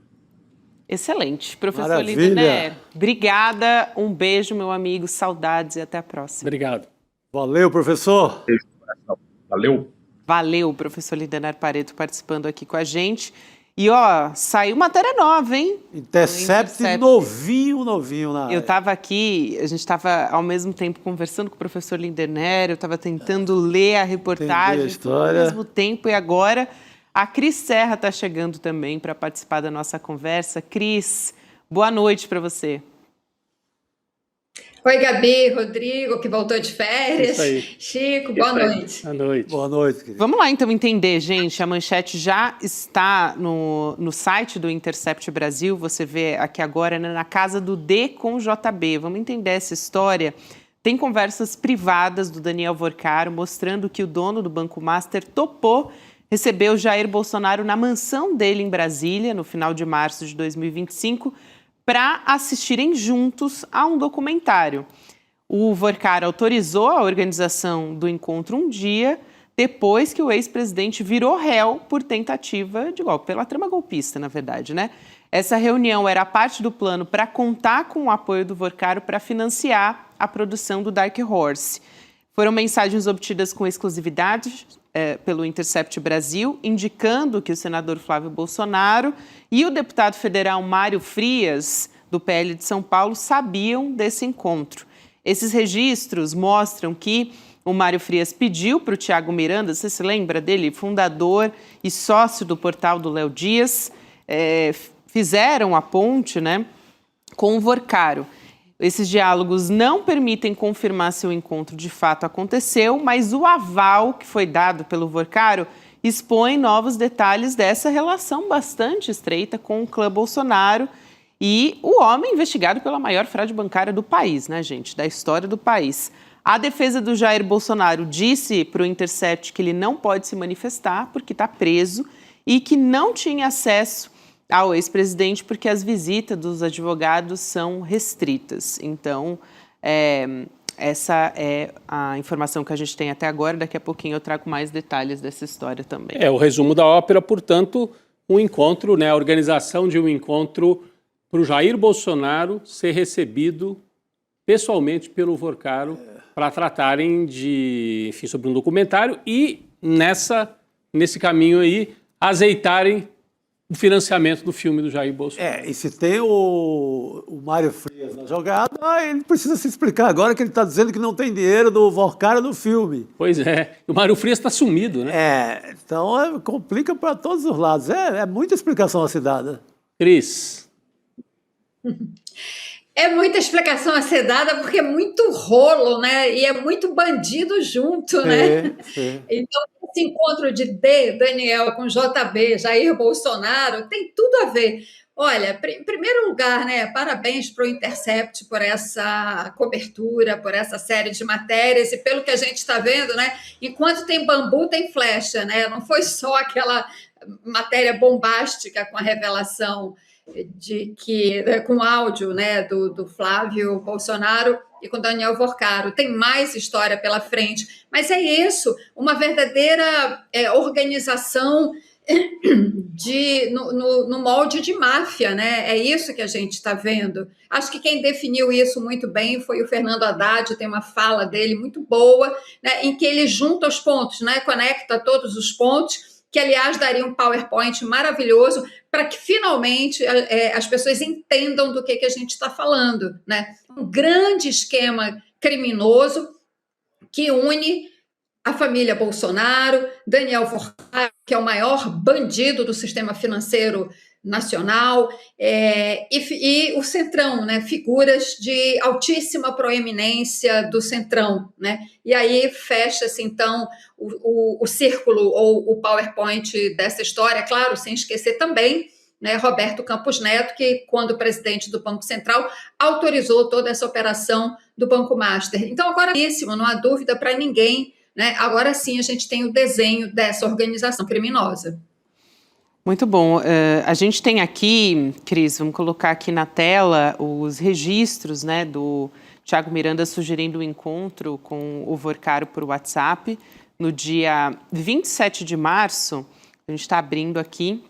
Excelente. Professor Maravilha. Lindenberg, obrigada, um beijo, meu amigo, saudades e até a próxima. Obrigado. Valeu, professor. Valeu. Valeu, professor Lindenberg Pareto participando aqui com a gente. E, ó, saiu matéria nova, hein? Intercept novinho na área. Eu estava aqui, a gente estava ao mesmo tempo conversando com o professor Lindenberg, eu estava tentando ler a reportagem ao mesmo tempo, e agora a Cris Serra está chegando também para participar da nossa conversa. Cris, boa noite para você. Oi, Gabi, Rodrigo, que voltou de férias. Isso aí. Chico, boa noite. Boa noite. Boa noite, querido. Vamos lá, então, entender, gente. A manchete já está no site do Intercept Brasil. Você vê aqui agora, né, na casa do D com JB. Vamos entender essa história. Tem conversas privadas do Daniel Vorcaro mostrando que o dono do Banco Master topou receber o Jair Bolsonaro na mansão dele em Brasília, no final de março de 2025, para assistirem juntos a um documentário. O Vorcaro autorizou a organização do encontro um dia depois que o ex-presidente virou réu por tentativa de golpe, pela trama golpista, na verdade, né? Essa reunião era parte do plano para contar com o apoio do Vorcaro para financiar a produção do Dark Horse. Foram mensagens obtidas com exclusividade pelo Intercept Brasil, indicando que o senador Flávio Bolsonaro e o deputado federal Mário Frias, do PL de São Paulo, sabiam desse encontro. Esses registros mostram que o Mário Frias pediu para o Tiago Miranda, você se lembra dele, fundador e sócio do portal do Léo Dias, fizeram a ponte, né, com o Vorcaro. Esses diálogos não permitem confirmar se o encontro de fato aconteceu, mas o aval que foi dado pelo Vorcaro expõe novos detalhes dessa relação bastante estreita com o clã Bolsonaro e o homem investigado pela maior fraude bancária do país, né, gente? Da história do país. A defesa do Jair Bolsonaro disse para o Intercept que ele não pode se manifestar porque está preso e que não tinha acesso ao ex-presidente porque as visitas dos advogados são restritas. Então, essa é a informação que a gente tem até agora. Daqui a pouquinho eu trago mais detalhes dessa história também. O resumo da ópera, portanto, um encontro, né, a organização de um encontro para o Jair Bolsonaro ser recebido pessoalmente pelo Vorcaro para tratarem sobre um documentário e, nesse caminho aí, azeitarem o financiamento do filme do Jair Bolsonaro. E se tem o Mário Frias na jogada, ele precisa se explicar agora que ele está dizendo que não tem dinheiro do Vorcaro no filme. Pois é, o Mário Frias está sumido, né? Então complica para todos os lados. É muita explicação a ser dada. Cris. É muita explicação a ser dada porque é muito rolo, né? E é muito bandido junto, né? Então, esse encontro de Daniel com JB, Jair Bolsonaro, tem tudo a ver. Olha, em primeiro lugar, né, parabéns para o Intercept por essa cobertura, por essa série de matérias, e pelo que a gente está vendo, né, enquanto tem bambu, tem flecha, né? Não foi só aquela matéria bombástica com a revelação de que, com áudio, né, do Flávio Bolsonaro e com Daniel Vorcaro. Tem mais história pela frente, mas é isso, uma verdadeira organização no molde de máfia, né? É isso que a gente está vendo. Acho que quem definiu isso muito bem foi o Fernando Haddad, tem uma fala dele muito boa, né, em que ele junta os pontos, né, conecta todos os pontos, que, aliás, daria um PowerPoint maravilhoso para que, finalmente, as pessoas entendam do que a gente está falando, né? Um grande esquema criminoso que une a família Bolsonaro, Daniel Vorcaro, que é o maior bandido do sistema financeiro nacional, e o Centrão, né? Figuras de altíssima proeminência do Centrão, né? E aí fecha-se, então, o círculo ou o PowerPoint dessa história, claro, sem esquecer também, né, Roberto Campos Neto, que, quando presidente do Banco Central, autorizou toda essa operação do Banco Master. Então, agora, não há dúvida para ninguém, né? Agora sim a gente tem o desenho dessa organização criminosa. Muito bom. A gente tem aqui, Cris, vamos colocar aqui na tela os registros, né, do Thiago Miranda sugerindo o encontro com o Vorcaro por WhatsApp no dia 27 de março. A gente está abrindo aqui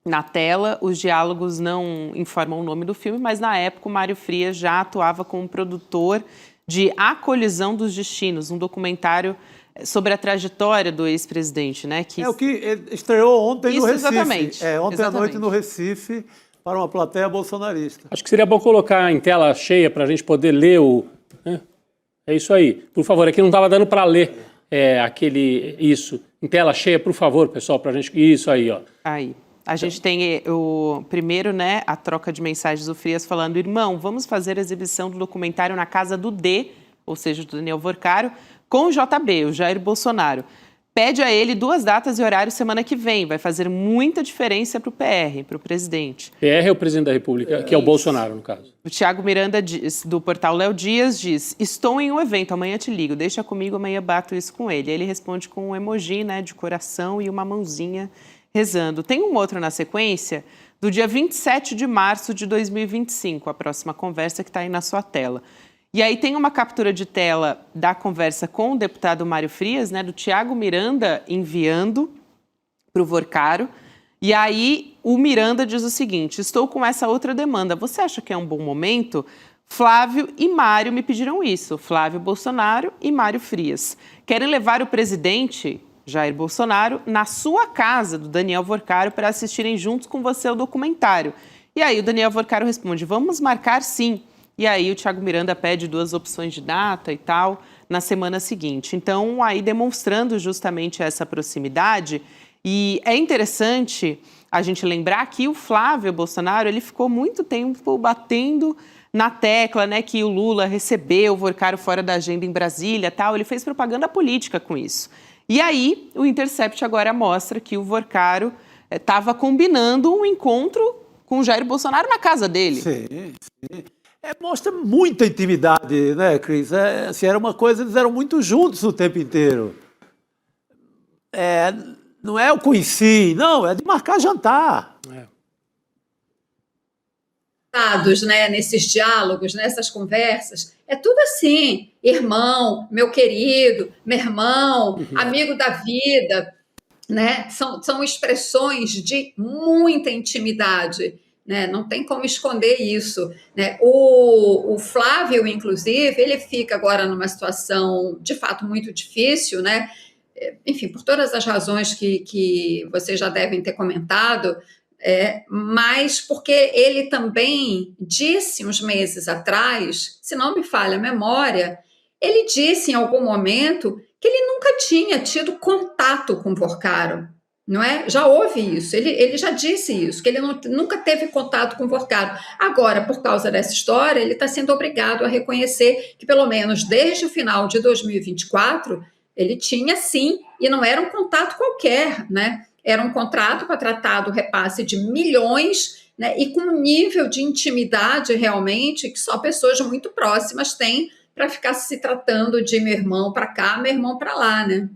na tela. Os diálogos não informam o nome do filme, mas na época o Mário Frias já atuava como produtor de A Colisão dos Destinos, um documentário sobre a trajetória do ex-presidente, né? Que... É o que estreou ontem no Recife. Exatamente. Ontem à noite no Recife, para uma plateia bolsonarista. Acho que seria bom colocar em tela cheia para a gente poder ler o... É isso aí. Por favor, aqui não estava dando para ler isso. Em tela cheia, por favor, pessoal, para a gente... Isso aí, ó. Aí. A gente tem o primeiro, né, a troca de mensagens do Frias falando: irmão, vamos fazer a exibição do documentário na casa do D, ou seja, do Daniel Vorcaro, com o JB, o Jair Bolsonaro. Pede a ele 2 datas e horários semana que vem. Vai fazer muita diferença para o PR, para o presidente. PR é o presidente da República, que é o Bolsonaro, no caso. O Thiago Miranda, do portal Léo Dias, diz: estou em um evento, amanhã te ligo, deixa comigo, amanhã bato isso com ele. Aí ele responde com um emoji, né, de coração e uma mãozinha rezando. Tem um outro na sequência, do dia 27 de março de 2025, a próxima conversa que está aí na sua tela. E aí tem uma captura de tela da conversa com o deputado Mário Frias, né, do Thiago Miranda enviando para o Vorcaro. E aí o Miranda diz o seguinte: estou com essa outra demanda, você acha que é um bom momento? Flávio e Mário me pediram isso, Flávio Bolsonaro e Mário Frias. Querem levar o presidente Jair Bolsonaro na sua casa, do Daniel Vorcaro, para assistirem juntos com você o documentário. E aí o Daniel Vorcaro responde: vamos marcar sim. E aí o Thiago Miranda pede 2 opções de data e tal na semana seguinte. Então, aí demonstrando justamente essa proximidade. E é interessante a gente lembrar que o Flávio Bolsonaro, ele ficou muito tempo batendo na tecla, né, que o Lula recebeu o Vorcaro fora da agenda em Brasília, tal. Ele fez propaganda política com isso. E aí, o Intercept agora mostra que o Vorcaro estava combinando um encontro com o Jair Bolsonaro na casa dele. Sim. Mostra muita intimidade, né, Cris? Era uma coisa, eles eram muito juntos o tempo inteiro. Não é o conheci, não, é de marcar jantar. Né, nesses diálogos, nessas conversas, é tudo assim: irmão, meu querido, meu irmão, amigo da vida, né? São expressões de muita intimidade, né? Não tem como esconder isso, né? O Flávio, inclusive, ele fica agora numa situação de fato muito difícil, né? Enfim, por todas as razões que vocês já devem ter comentado. Mas porque ele também disse uns meses atrás, se não me falha a memória, ele disse em algum momento que ele nunca tinha tido contato com Vorcaro, não é? Já houve isso, ele já disse isso, que ele nunca teve contato com Vorcaro. Agora, por causa dessa história, ele está sendo obrigado a reconhecer que, pelo menos desde o final de 2024, ele tinha sim, e não era um contato qualquer, né? Era um contrato para tratar do repasse de milhões, né, e com um nível de intimidade realmente que só pessoas muito próximas têm para ficar se tratando de meu irmão para cá, meu irmão para lá, né?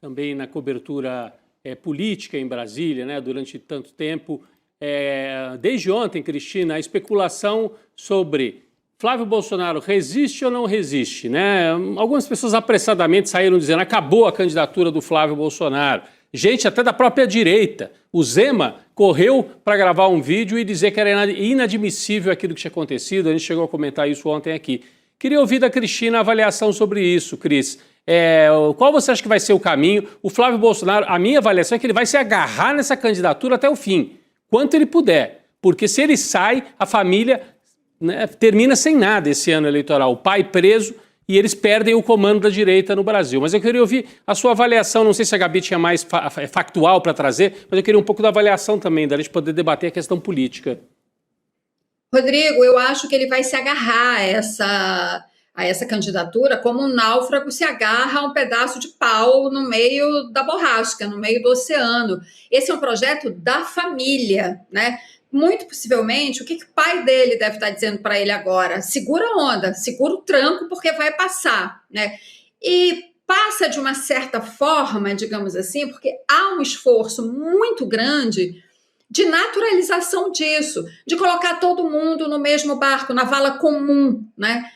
Também na cobertura política em Brasília, né, durante tanto tempo. Desde ontem, Cristina, a especulação sobre Flávio Bolsonaro resiste ou não resiste, né? Algumas pessoas apressadamente saíram dizendo acabou a candidatura do Flávio Bolsonaro. Gente até da própria direita. O Zema correu para gravar um vídeo e dizer que era inadmissível aquilo que tinha acontecido. A gente chegou a comentar isso ontem aqui. Queria ouvir da Cristina a avaliação sobre isso, Cris. Qual você acha que vai ser o caminho? O Flávio Bolsonaro, a minha avaliação é que ele vai se agarrar nessa candidatura até o fim, quanto ele puder. Porque se ele sai, a família... né, termina sem nada esse ano eleitoral. O pai preso e eles perdem o comando da direita no Brasil. Mas eu queria ouvir a sua avaliação, não sei se a Gabi tinha mais factual para trazer, mas eu queria um pouco da avaliação também, da gente poder debater a questão política. Rodrigo, eu acho que ele vai se agarrar a essa candidatura como um náufrago se agarra a um pedaço de pau no meio da borrasca, no meio do oceano. Esse é um projeto da família, né? Muito possivelmente, o que o pai dele deve estar dizendo para ele agora? Segura a onda, segura o tranco, porque vai passar, né? E passa de uma certa forma, digamos assim, porque há um esforço muito grande de naturalização disso, de colocar todo mundo no mesmo barco, na vala comum, né?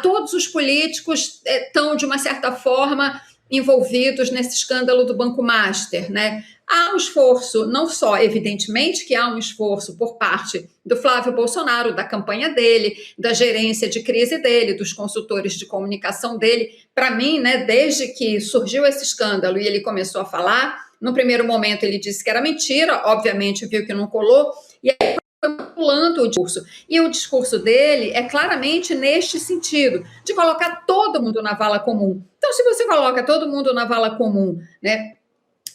Todos os políticos estão, de uma certa forma, envolvidos nesse escândalo do Banco Master, né? Há um esforço, não só, evidentemente, que há um esforço por parte do Flávio Bolsonaro, da campanha dele, da gerência de crise dele, dos consultores de comunicação dele. Para mim, né, desde que surgiu esse escândalo e ele começou a falar, no primeiro momento ele disse que era mentira, obviamente viu que não colou, e aí foi pulando o discurso. E o discurso dele é claramente neste sentido, de colocar todo mundo na vala comum. Então, se você coloca todo mundo na vala comum, né,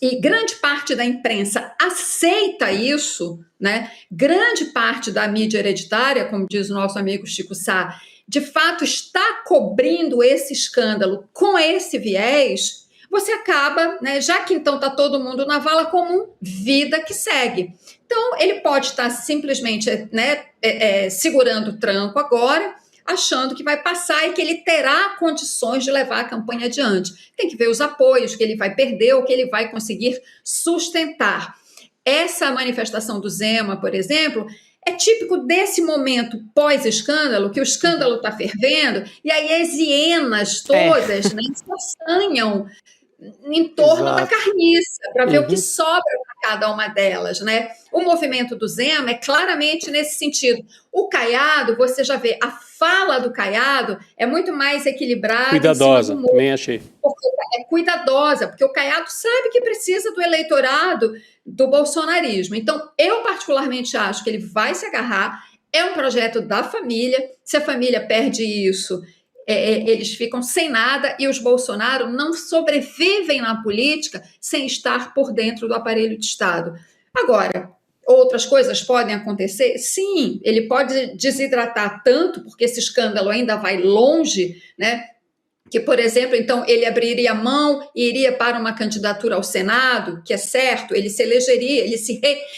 e grande parte da imprensa aceita isso, né? Grande parte da mídia hereditária, como diz o nosso amigo Chico Sá, de fato está cobrindo esse escândalo com esse viés, você acaba, né, já que então está todo mundo na vala comum, vida que segue. Então, ele pode estar simplesmente, né, segurando o tranco agora, achando que vai passar e que ele terá condições de levar a campanha adiante. Tem que ver os apoios que ele vai perder ou que ele vai conseguir sustentar. Essa manifestação do Zema, por exemplo, é típico desse momento pós-escândalo, que o escândalo está fervendo, e aí as hienas todas né, se assanham em torno da carniça, para ver o que sobra para cada uma delas, né? O movimento do Zema é claramente nesse sentido. O Caiado, você já vê, a fala do Caiado é muito mais equilibrada. Cuidadosa, também achei. É cuidadosa, porque o Caiado sabe que precisa do eleitorado do bolsonarismo. Então, eu particularmente acho que ele vai se agarrar, é um projeto da família, se a família perde isso, eles ficam sem nada e os Bolsonaro não sobrevivem na política sem estar por dentro do aparelho de Estado. Agora, outras coisas podem acontecer? Sim, ele pode desidratar tanto, porque esse escândalo ainda vai longe, né? Que, por exemplo, então, ele abriria mão e iria para uma candidatura ao Senado, que é certo, ele se elegeria,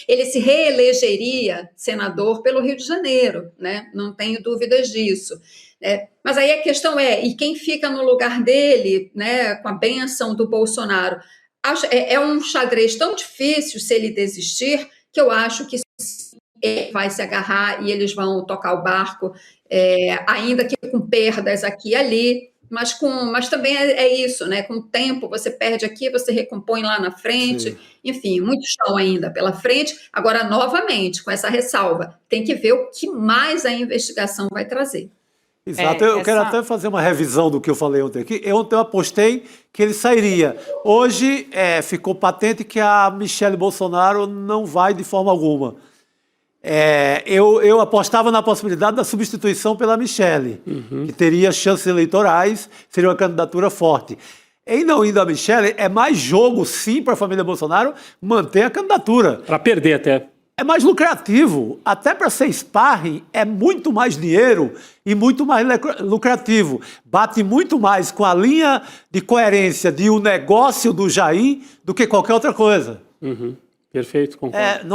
ele se reelegeria senador pelo Rio de Janeiro, né? Não tenho dúvidas disso. Mas aí a questão e quem fica no lugar dele, né, com a bênção do Bolsonaro? É um xadrez tão difícil se ele desistir, que eu acho que ele vai se agarrar e eles vão tocar o barco, ainda que com perdas aqui e ali, mas também é isso, né? Com o tempo você perde aqui, você recompõe lá na frente. Sim. Enfim, muito chão ainda pela frente. Agora, novamente, com essa ressalva, tem que ver o que mais a investigação vai trazer. Exato, eu quero até fazer uma revisão do que eu falei ontem aqui. Ontem eu apostei que ele sairia. Hoje ficou patente que a Michele Bolsonaro não vai de forma alguma. Eu apostava na possibilidade da substituição pela Michele, que teria chances eleitorais, seria uma candidatura forte. Em não indo a Michele, é mais jogo, sim, para a família Bolsonaro manter a candidatura. Para perder até. É mais lucrativo, até para ser sparring é muito mais dinheiro e muito mais lucrativo. Bate muito mais com a linha de coerência de um negócio do Jair do que qualquer outra coisa. Perfeito, concordo.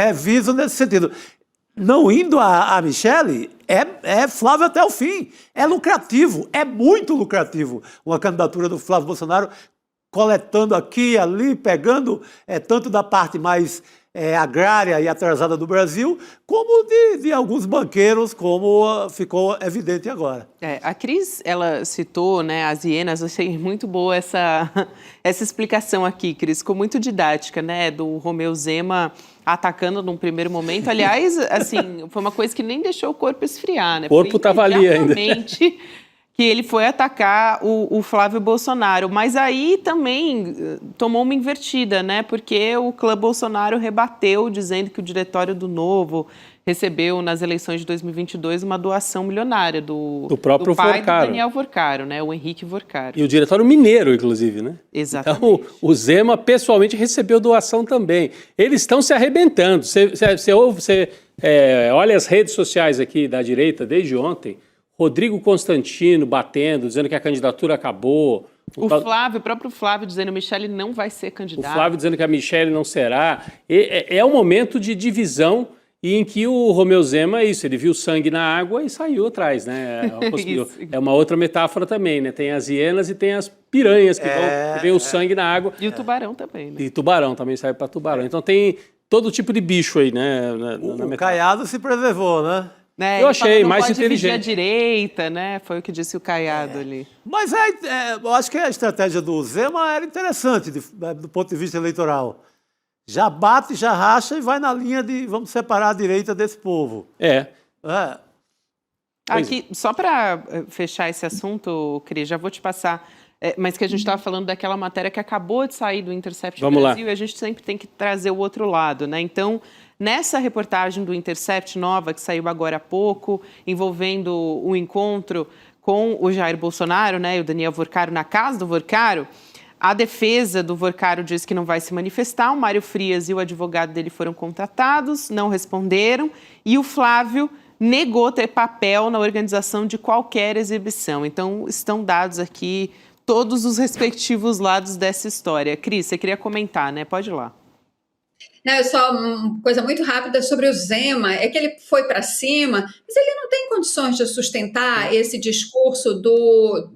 Reviso nesse sentido. Não indo a Michele, é Flávio até o fim. É lucrativo, é muito lucrativo uma candidatura do Flávio Bolsonaro, coletando aqui e ali, pegando tanto da parte mais agrária e atrasada do Brasil, como de alguns banqueiros, como ficou evidente agora. A Cris, ela citou, né, as hienas, achei muito boa essa explicação aqui, Cris, ficou muito didática, né, do Romeu Zema atacando num primeiro momento. Aliás, assim, foi uma coisa que nem deixou o corpo esfriar, né? O corpo estava ali ainda. que ele foi atacar o Flávio Bolsonaro. Mas aí também tomou uma invertida, né? Porque o clã Bolsonaro rebateu, dizendo que o diretório do Novo recebeu, nas eleições de 2022, uma doação milionária do próprio pai Vorcaro. do Daniel Vorcaro, né? O Henrique Vorcaro. E o diretório mineiro, inclusive, né? Exatamente. Então, o Zema pessoalmente recebeu doação também. Eles estão se arrebentando. Você olha as redes sociais aqui da direita desde ontem, Rodrigo Constantino batendo, dizendo que a candidatura acabou. O próprio Flávio dizendo que a Michelle não vai ser candidata. O Flávio dizendo que a Michelle não será. É um momento de divisão e em que o Romeu Zema, ele viu sangue na água e saiu atrás, né? É uma outra metáfora também, né? Tem as hienas e tem as piranhas que vê o sangue na água. E o tubarão também, né? E tubarão também serve para tubarão. Então tem todo tipo de bicho aí, né? O Caiado se preservou, né? Eu achei não mais pode inteligente. A direita, né? Foi o que disse o Caiado ali. Mas eu acho que a estratégia do Zema era interessante do ponto de vista eleitoral. Já bate, já racha e vai na linha de vamos separar a direita desse povo. Aqui, só para fechar esse assunto, Cris, já vou te passar, mas que a gente estava falando daquela matéria que acabou de sair do Intercept Brasil, e a gente sempre tem que trazer o outro lado, né? Então, nessa reportagem do Intercept nova, que saiu agora há pouco, envolvendo o encontro com o Jair Bolsonaro, né, e o Daniel Vorcaro na casa do Vorcaro, a defesa do Vorcaro diz que não vai se manifestar, o Mário Frias e o advogado dele foram contratados, não responderam, e o Flávio negou ter papel na organização de qualquer exibição. Então, estão dados aqui todos os respectivos lados dessa história. Cris, você queria comentar, né? Pode ir lá. Não, só uma coisa muito rápida sobre o Zema, é que ele foi para cima, mas ele não tem condições de sustentar esse discurso do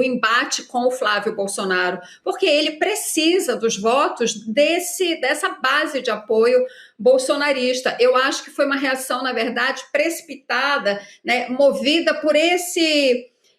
embate com o Flávio Bolsonaro, porque ele precisa dos votos dessa base de apoio bolsonarista. Eu acho que foi uma reação, na verdade, precipitada, né, movida por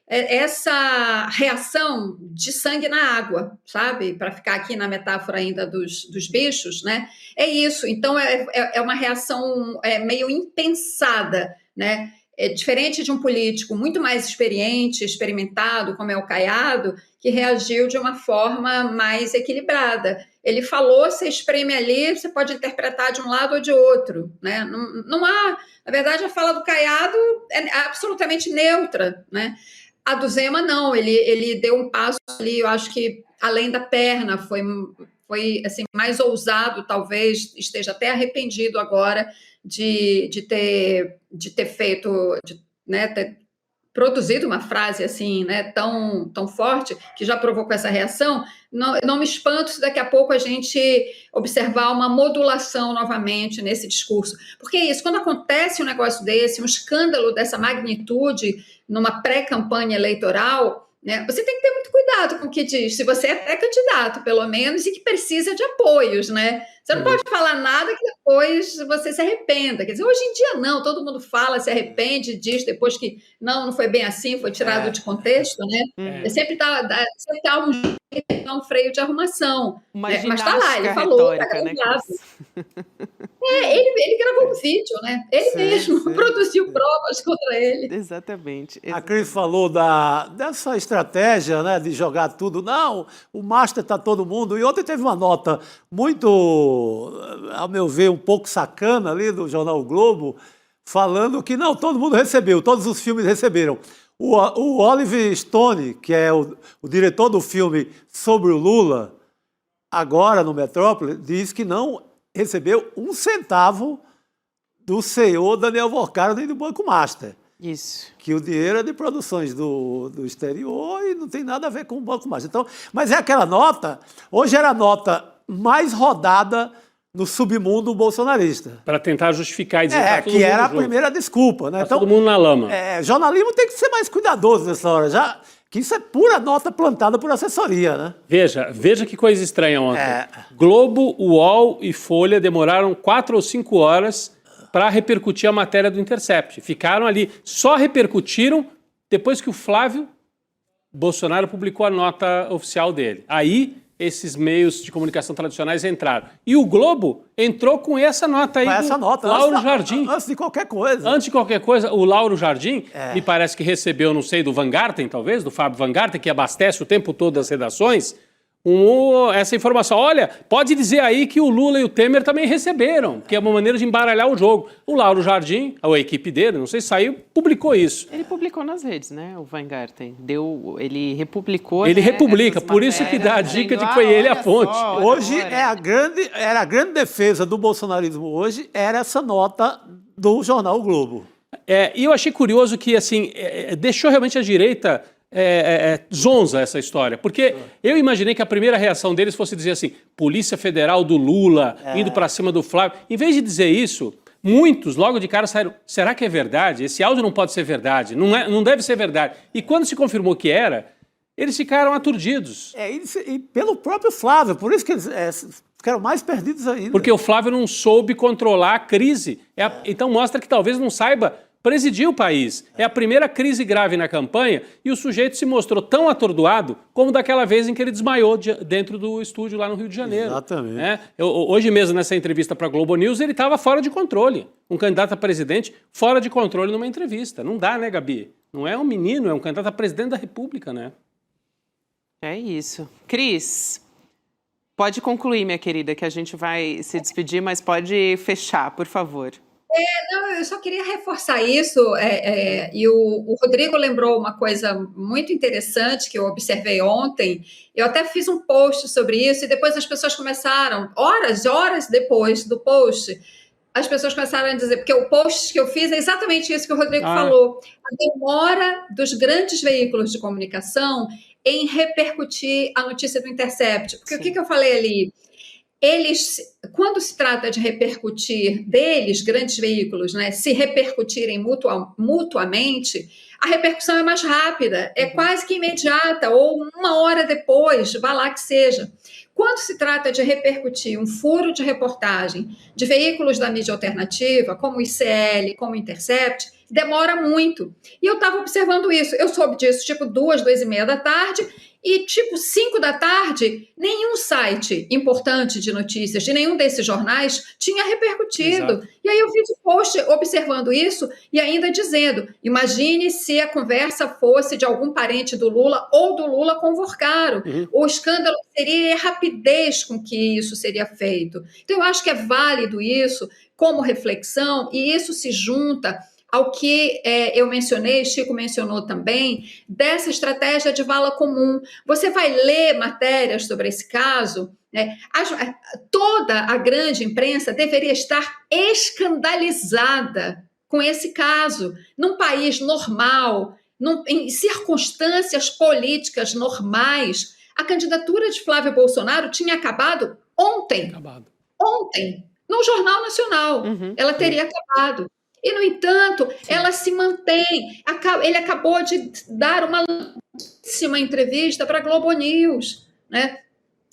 essa reação de sangue na água, sabe? Para ficar aqui na metáfora ainda dos bichos, né? É isso. Então, é uma reação meio impensada, né? É diferente de um político muito mais experimentado, como é o Caiado, que reagiu de uma forma mais equilibrada. Ele falou, você espreme ali, você pode interpretar de um lado ou de outro, né? Não há... Na verdade, a fala do Caiado é absolutamente neutra, né? A do Zema, não, ele deu um passo ali, eu acho que além da perna, foi assim, mais ousado, talvez esteja até arrependido agora de ter feito, né, ter produzido uma frase assim, né, tão forte, que já provocou essa reação. Não me espanto se daqui a pouco a gente observar uma modulação novamente nesse discurso. Porque é isso, quando acontece um negócio desse, um escândalo dessa magnitude numa pré-campanha eleitoral, né, você tem que ter muito cuidado com o que diz, se você é pré-candidato, pelo menos, e que precisa de apoios, né? Você não pode falar nada que depois você se arrependa. Quer dizer, hoje em dia não, todo mundo fala, se arrepende, diz depois que não foi bem assim, foi tirado de contexto, né? Sempre tá um freio de arrumação. Mas tá lá, ele falou, tá gravado. Ele gravou um vídeo, né? Ele mesmo produziu provas contra ele. Exatamente. A Cris falou dessa estratégia, né, de jogar tudo. Não, o Master tá todo mundo. E ontem teve uma nota muito, ao meu ver, um pouco sacana ali do jornal o Globo, falando que não, todo mundo recebeu, todos os filmes receberam. O Oliver Stone, que é o diretor do filme sobre o Lula, agora no Metrópole, diz que não recebeu um centavo do CEO Daniel Vorcaro nem do Banco Master. Isso. Que o dinheiro é de produções do exterior e não tem nada a ver com o Banco Master. Então, mas é aquela nota, hoje era a nota mais rodada no submundo bolsonarista. Para tentar justificar e dizer que tá todo que mundo era a junto. primeira desculpa, né? Tá Então, todo mundo na lama. Jornalismo tem que ser mais cuidadoso nessa hora, já que isso é pura nota plantada por assessoria, né? Veja que coisa estranha ontem. Globo, UOL e Folha demoraram 4 ou 5 horas para repercutir a matéria do Intercept. Ficaram ali, só repercutiram depois que o Flávio Bolsonaro publicou a nota oficial dele. Aí esses meios de comunicação tradicionais entraram. E o Globo entrou com essa nota aí Lauro Jardim. Antes de qualquer coisa. Antes de qualquer coisa, o Lauro Jardim, me parece que recebeu, não sei, do Van Garten, talvez, do Fábio Van Garten, que abastece o tempo todo as redações, essa informação. Olha, pode dizer aí que o Lula e o Temer também receberam, que é uma maneira de embaralhar o jogo. O Lauro Jardim, a equipe dele, não sei se saiu, publicou isso. Ele publicou nas redes, né, o Van Garten. Ele republicou. Ele republica, por isso que dá a dica de que foi ele a fonte. Hoje era a grande defesa do bolsonarismo hoje, era essa nota do jornal o Globo. E eu achei curioso que, assim, deixou realmente a direita... zonza essa história, porque eu imaginei que a primeira reação deles fosse dizer assim, Polícia Federal do Lula indo para cima do Flávio. Em vez de dizer isso, muitos logo de cara saíram, será que é verdade? Esse áudio não pode ser verdade, não deve ser verdade. E quando se confirmou que era, eles ficaram aturdidos. E pelo próprio Flávio, por isso que eles ficaram mais perdidos ainda. Porque o Flávio não soube controlar a crise. Então mostra que talvez não saiba presidir o país. É a primeira crise grave na campanha e o sujeito se mostrou tão atordoado como daquela vez em que ele desmaiou dentro do estúdio lá no Rio de Janeiro. Exatamente. Hoje mesmo, nessa entrevista para a Globo News, ele estava fora de controle. Um candidato a presidente fora de controle numa entrevista. Não dá, né, Gabi? Não é um menino, é um candidato a presidente da República, né? É isso. Cris, pode concluir, minha querida, que a gente vai se despedir, mas pode fechar, por favor. Não, eu só queria reforçar isso, e o Rodrigo lembrou uma coisa muito interessante que eu observei ontem. Eu até fiz um post sobre isso e depois as pessoas começaram, horas depois do post, as pessoas começaram a dizer, porque o post que eu fiz é exatamente isso que o Rodrigo falou, a demora dos grandes veículos de comunicação em repercutir a notícia do Intercept. Porque o que eu falei ali? Eles, quando se trata de repercutir deles, grandes veículos, né, se repercutirem mutuamente, a repercussão é mais rápida, é quase que imediata, ou uma hora depois, vá lá que seja. Quando se trata de repercutir um furo de reportagem de veículos da mídia alternativa, como o ICL, como o Intercept, demora muito. E eu estava observando isso. Eu soube disso, tipo 2h30 da tarde, e tipo 5 da tarde, nenhum site importante de notícias de nenhum desses jornais tinha repercutido. Exato. E aí eu fiz um post observando isso e ainda dizendo, imagine se a conversa fosse de algum parente do Lula ou do Lula com o Vorcaro. O escândalo seria a rapidez com que isso seria feito. Então eu acho que é válido isso como reflexão e isso se junta ao que eu mencionei, Chico mencionou também, dessa estratégia de vala comum. Você vai ler matérias sobre esse caso, né? Toda a grande imprensa deveria estar escandalizada com esse caso. Num país normal, em circunstâncias políticas normais, a candidatura de Flávio Bolsonaro tinha acabado ontem. Ontem, no Jornal Nacional. Ela teria acabado. E, no entanto, ela se mantém. Ele acabou de dar uma longuíssima entrevista para a Globo News, né?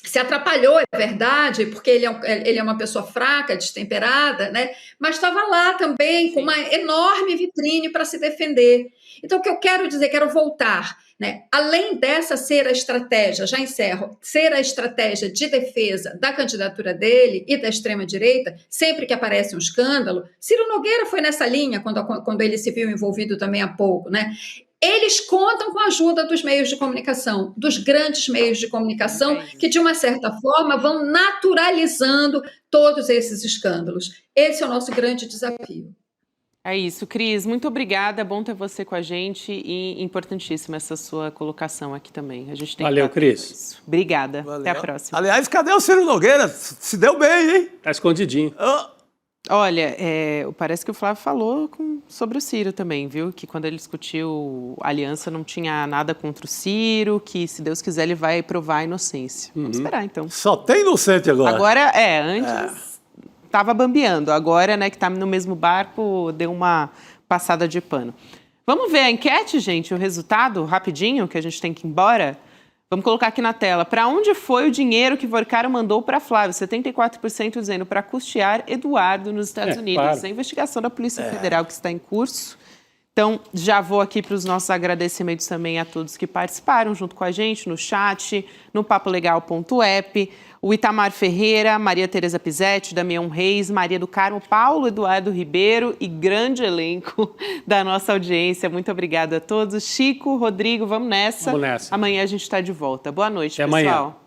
Se atrapalhou, é verdade, porque ele é uma pessoa fraca, destemperada, né? Mas estava lá também com uma enorme vitrine para se defender. Então, o que eu quero dizer, quero voltar, né? Além dessa ser a estratégia, já encerro, ser a estratégia de defesa da candidatura dele e da extrema-direita, sempre que aparece um escândalo, Ciro Nogueira foi nessa linha quando ele se viu envolvido também há pouco, né? Eles contam com a ajuda dos meios de comunicação, dos grandes meios de comunicação, que, de uma certa forma, vão naturalizando todos esses escândalos. Esse é o nosso grande desafio. É isso, Cris. Muito obrigada. É bom ter você com a gente e importantíssima essa sua colocação aqui também. A gente tem Valeu, Cris. Obrigada. Valeu. Até a próxima. Aliás, cadê o Ciro Nogueira? Se deu bem, hein? Tá escondidinho. Olha, parece que o Flávio falou sobre o Ciro também, viu? Que quando ele discutiu a aliança não tinha nada contra o Ciro, que se Deus quiser ele vai provar a inocência. Vamos esperar, então. Só tem inocente agora. Agora, antes estava bambeando. Agora, né, que está no mesmo barco, deu uma passada de pano. Vamos ver a enquete, gente, o resultado, rapidinho, que a gente tem que ir embora? Vamos colocar aqui na tela. Para onde foi o dinheiro que Vorcaro mandou para Flávio? 74% dizendo para custear Eduardo nos Estados Unidos. Claro. A investigação da Polícia Federal que está em curso. Então, já vou aqui para os nossos agradecimentos também a todos que participaram junto com a gente no chat, no papolegal.app, o Itamar Ferreira, Maria Tereza Pizetti, Damião Reis, Maria do Carmo, Paulo Eduardo Ribeiro e grande elenco da nossa audiência. Muito obrigada a todos. Chico, Rodrigo, vamos nessa. Vamos nessa. Amanhã a gente está de volta. Boa noite, Até pessoal. amanhã.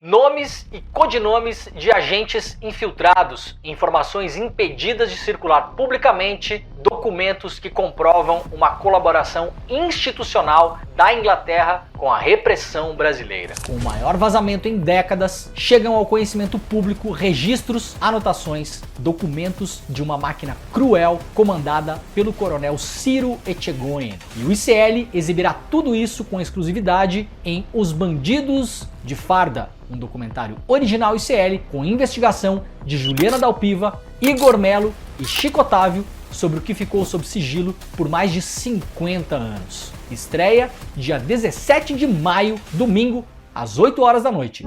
Nomes e codinomes de agentes infiltrados, informações impedidas de circular publicamente, documentos que comprovam uma colaboração institucional da Inglaterra com a repressão brasileira. Com o maior vazamento em décadas, chegam ao conhecimento público registros, anotações, documentos de uma máquina cruel comandada pelo coronel Ciro Etchegoyen. E o ICL exibirá tudo isso com exclusividade em Os Bandidos de Farda, um documentário original ICL com investigação de Juliana Dalpiva, Igor Melo e Chico Otávio sobre o que ficou sob sigilo por mais de 50 anos. Estreia dia 17 de maio, domingo, às 8 horas da noite.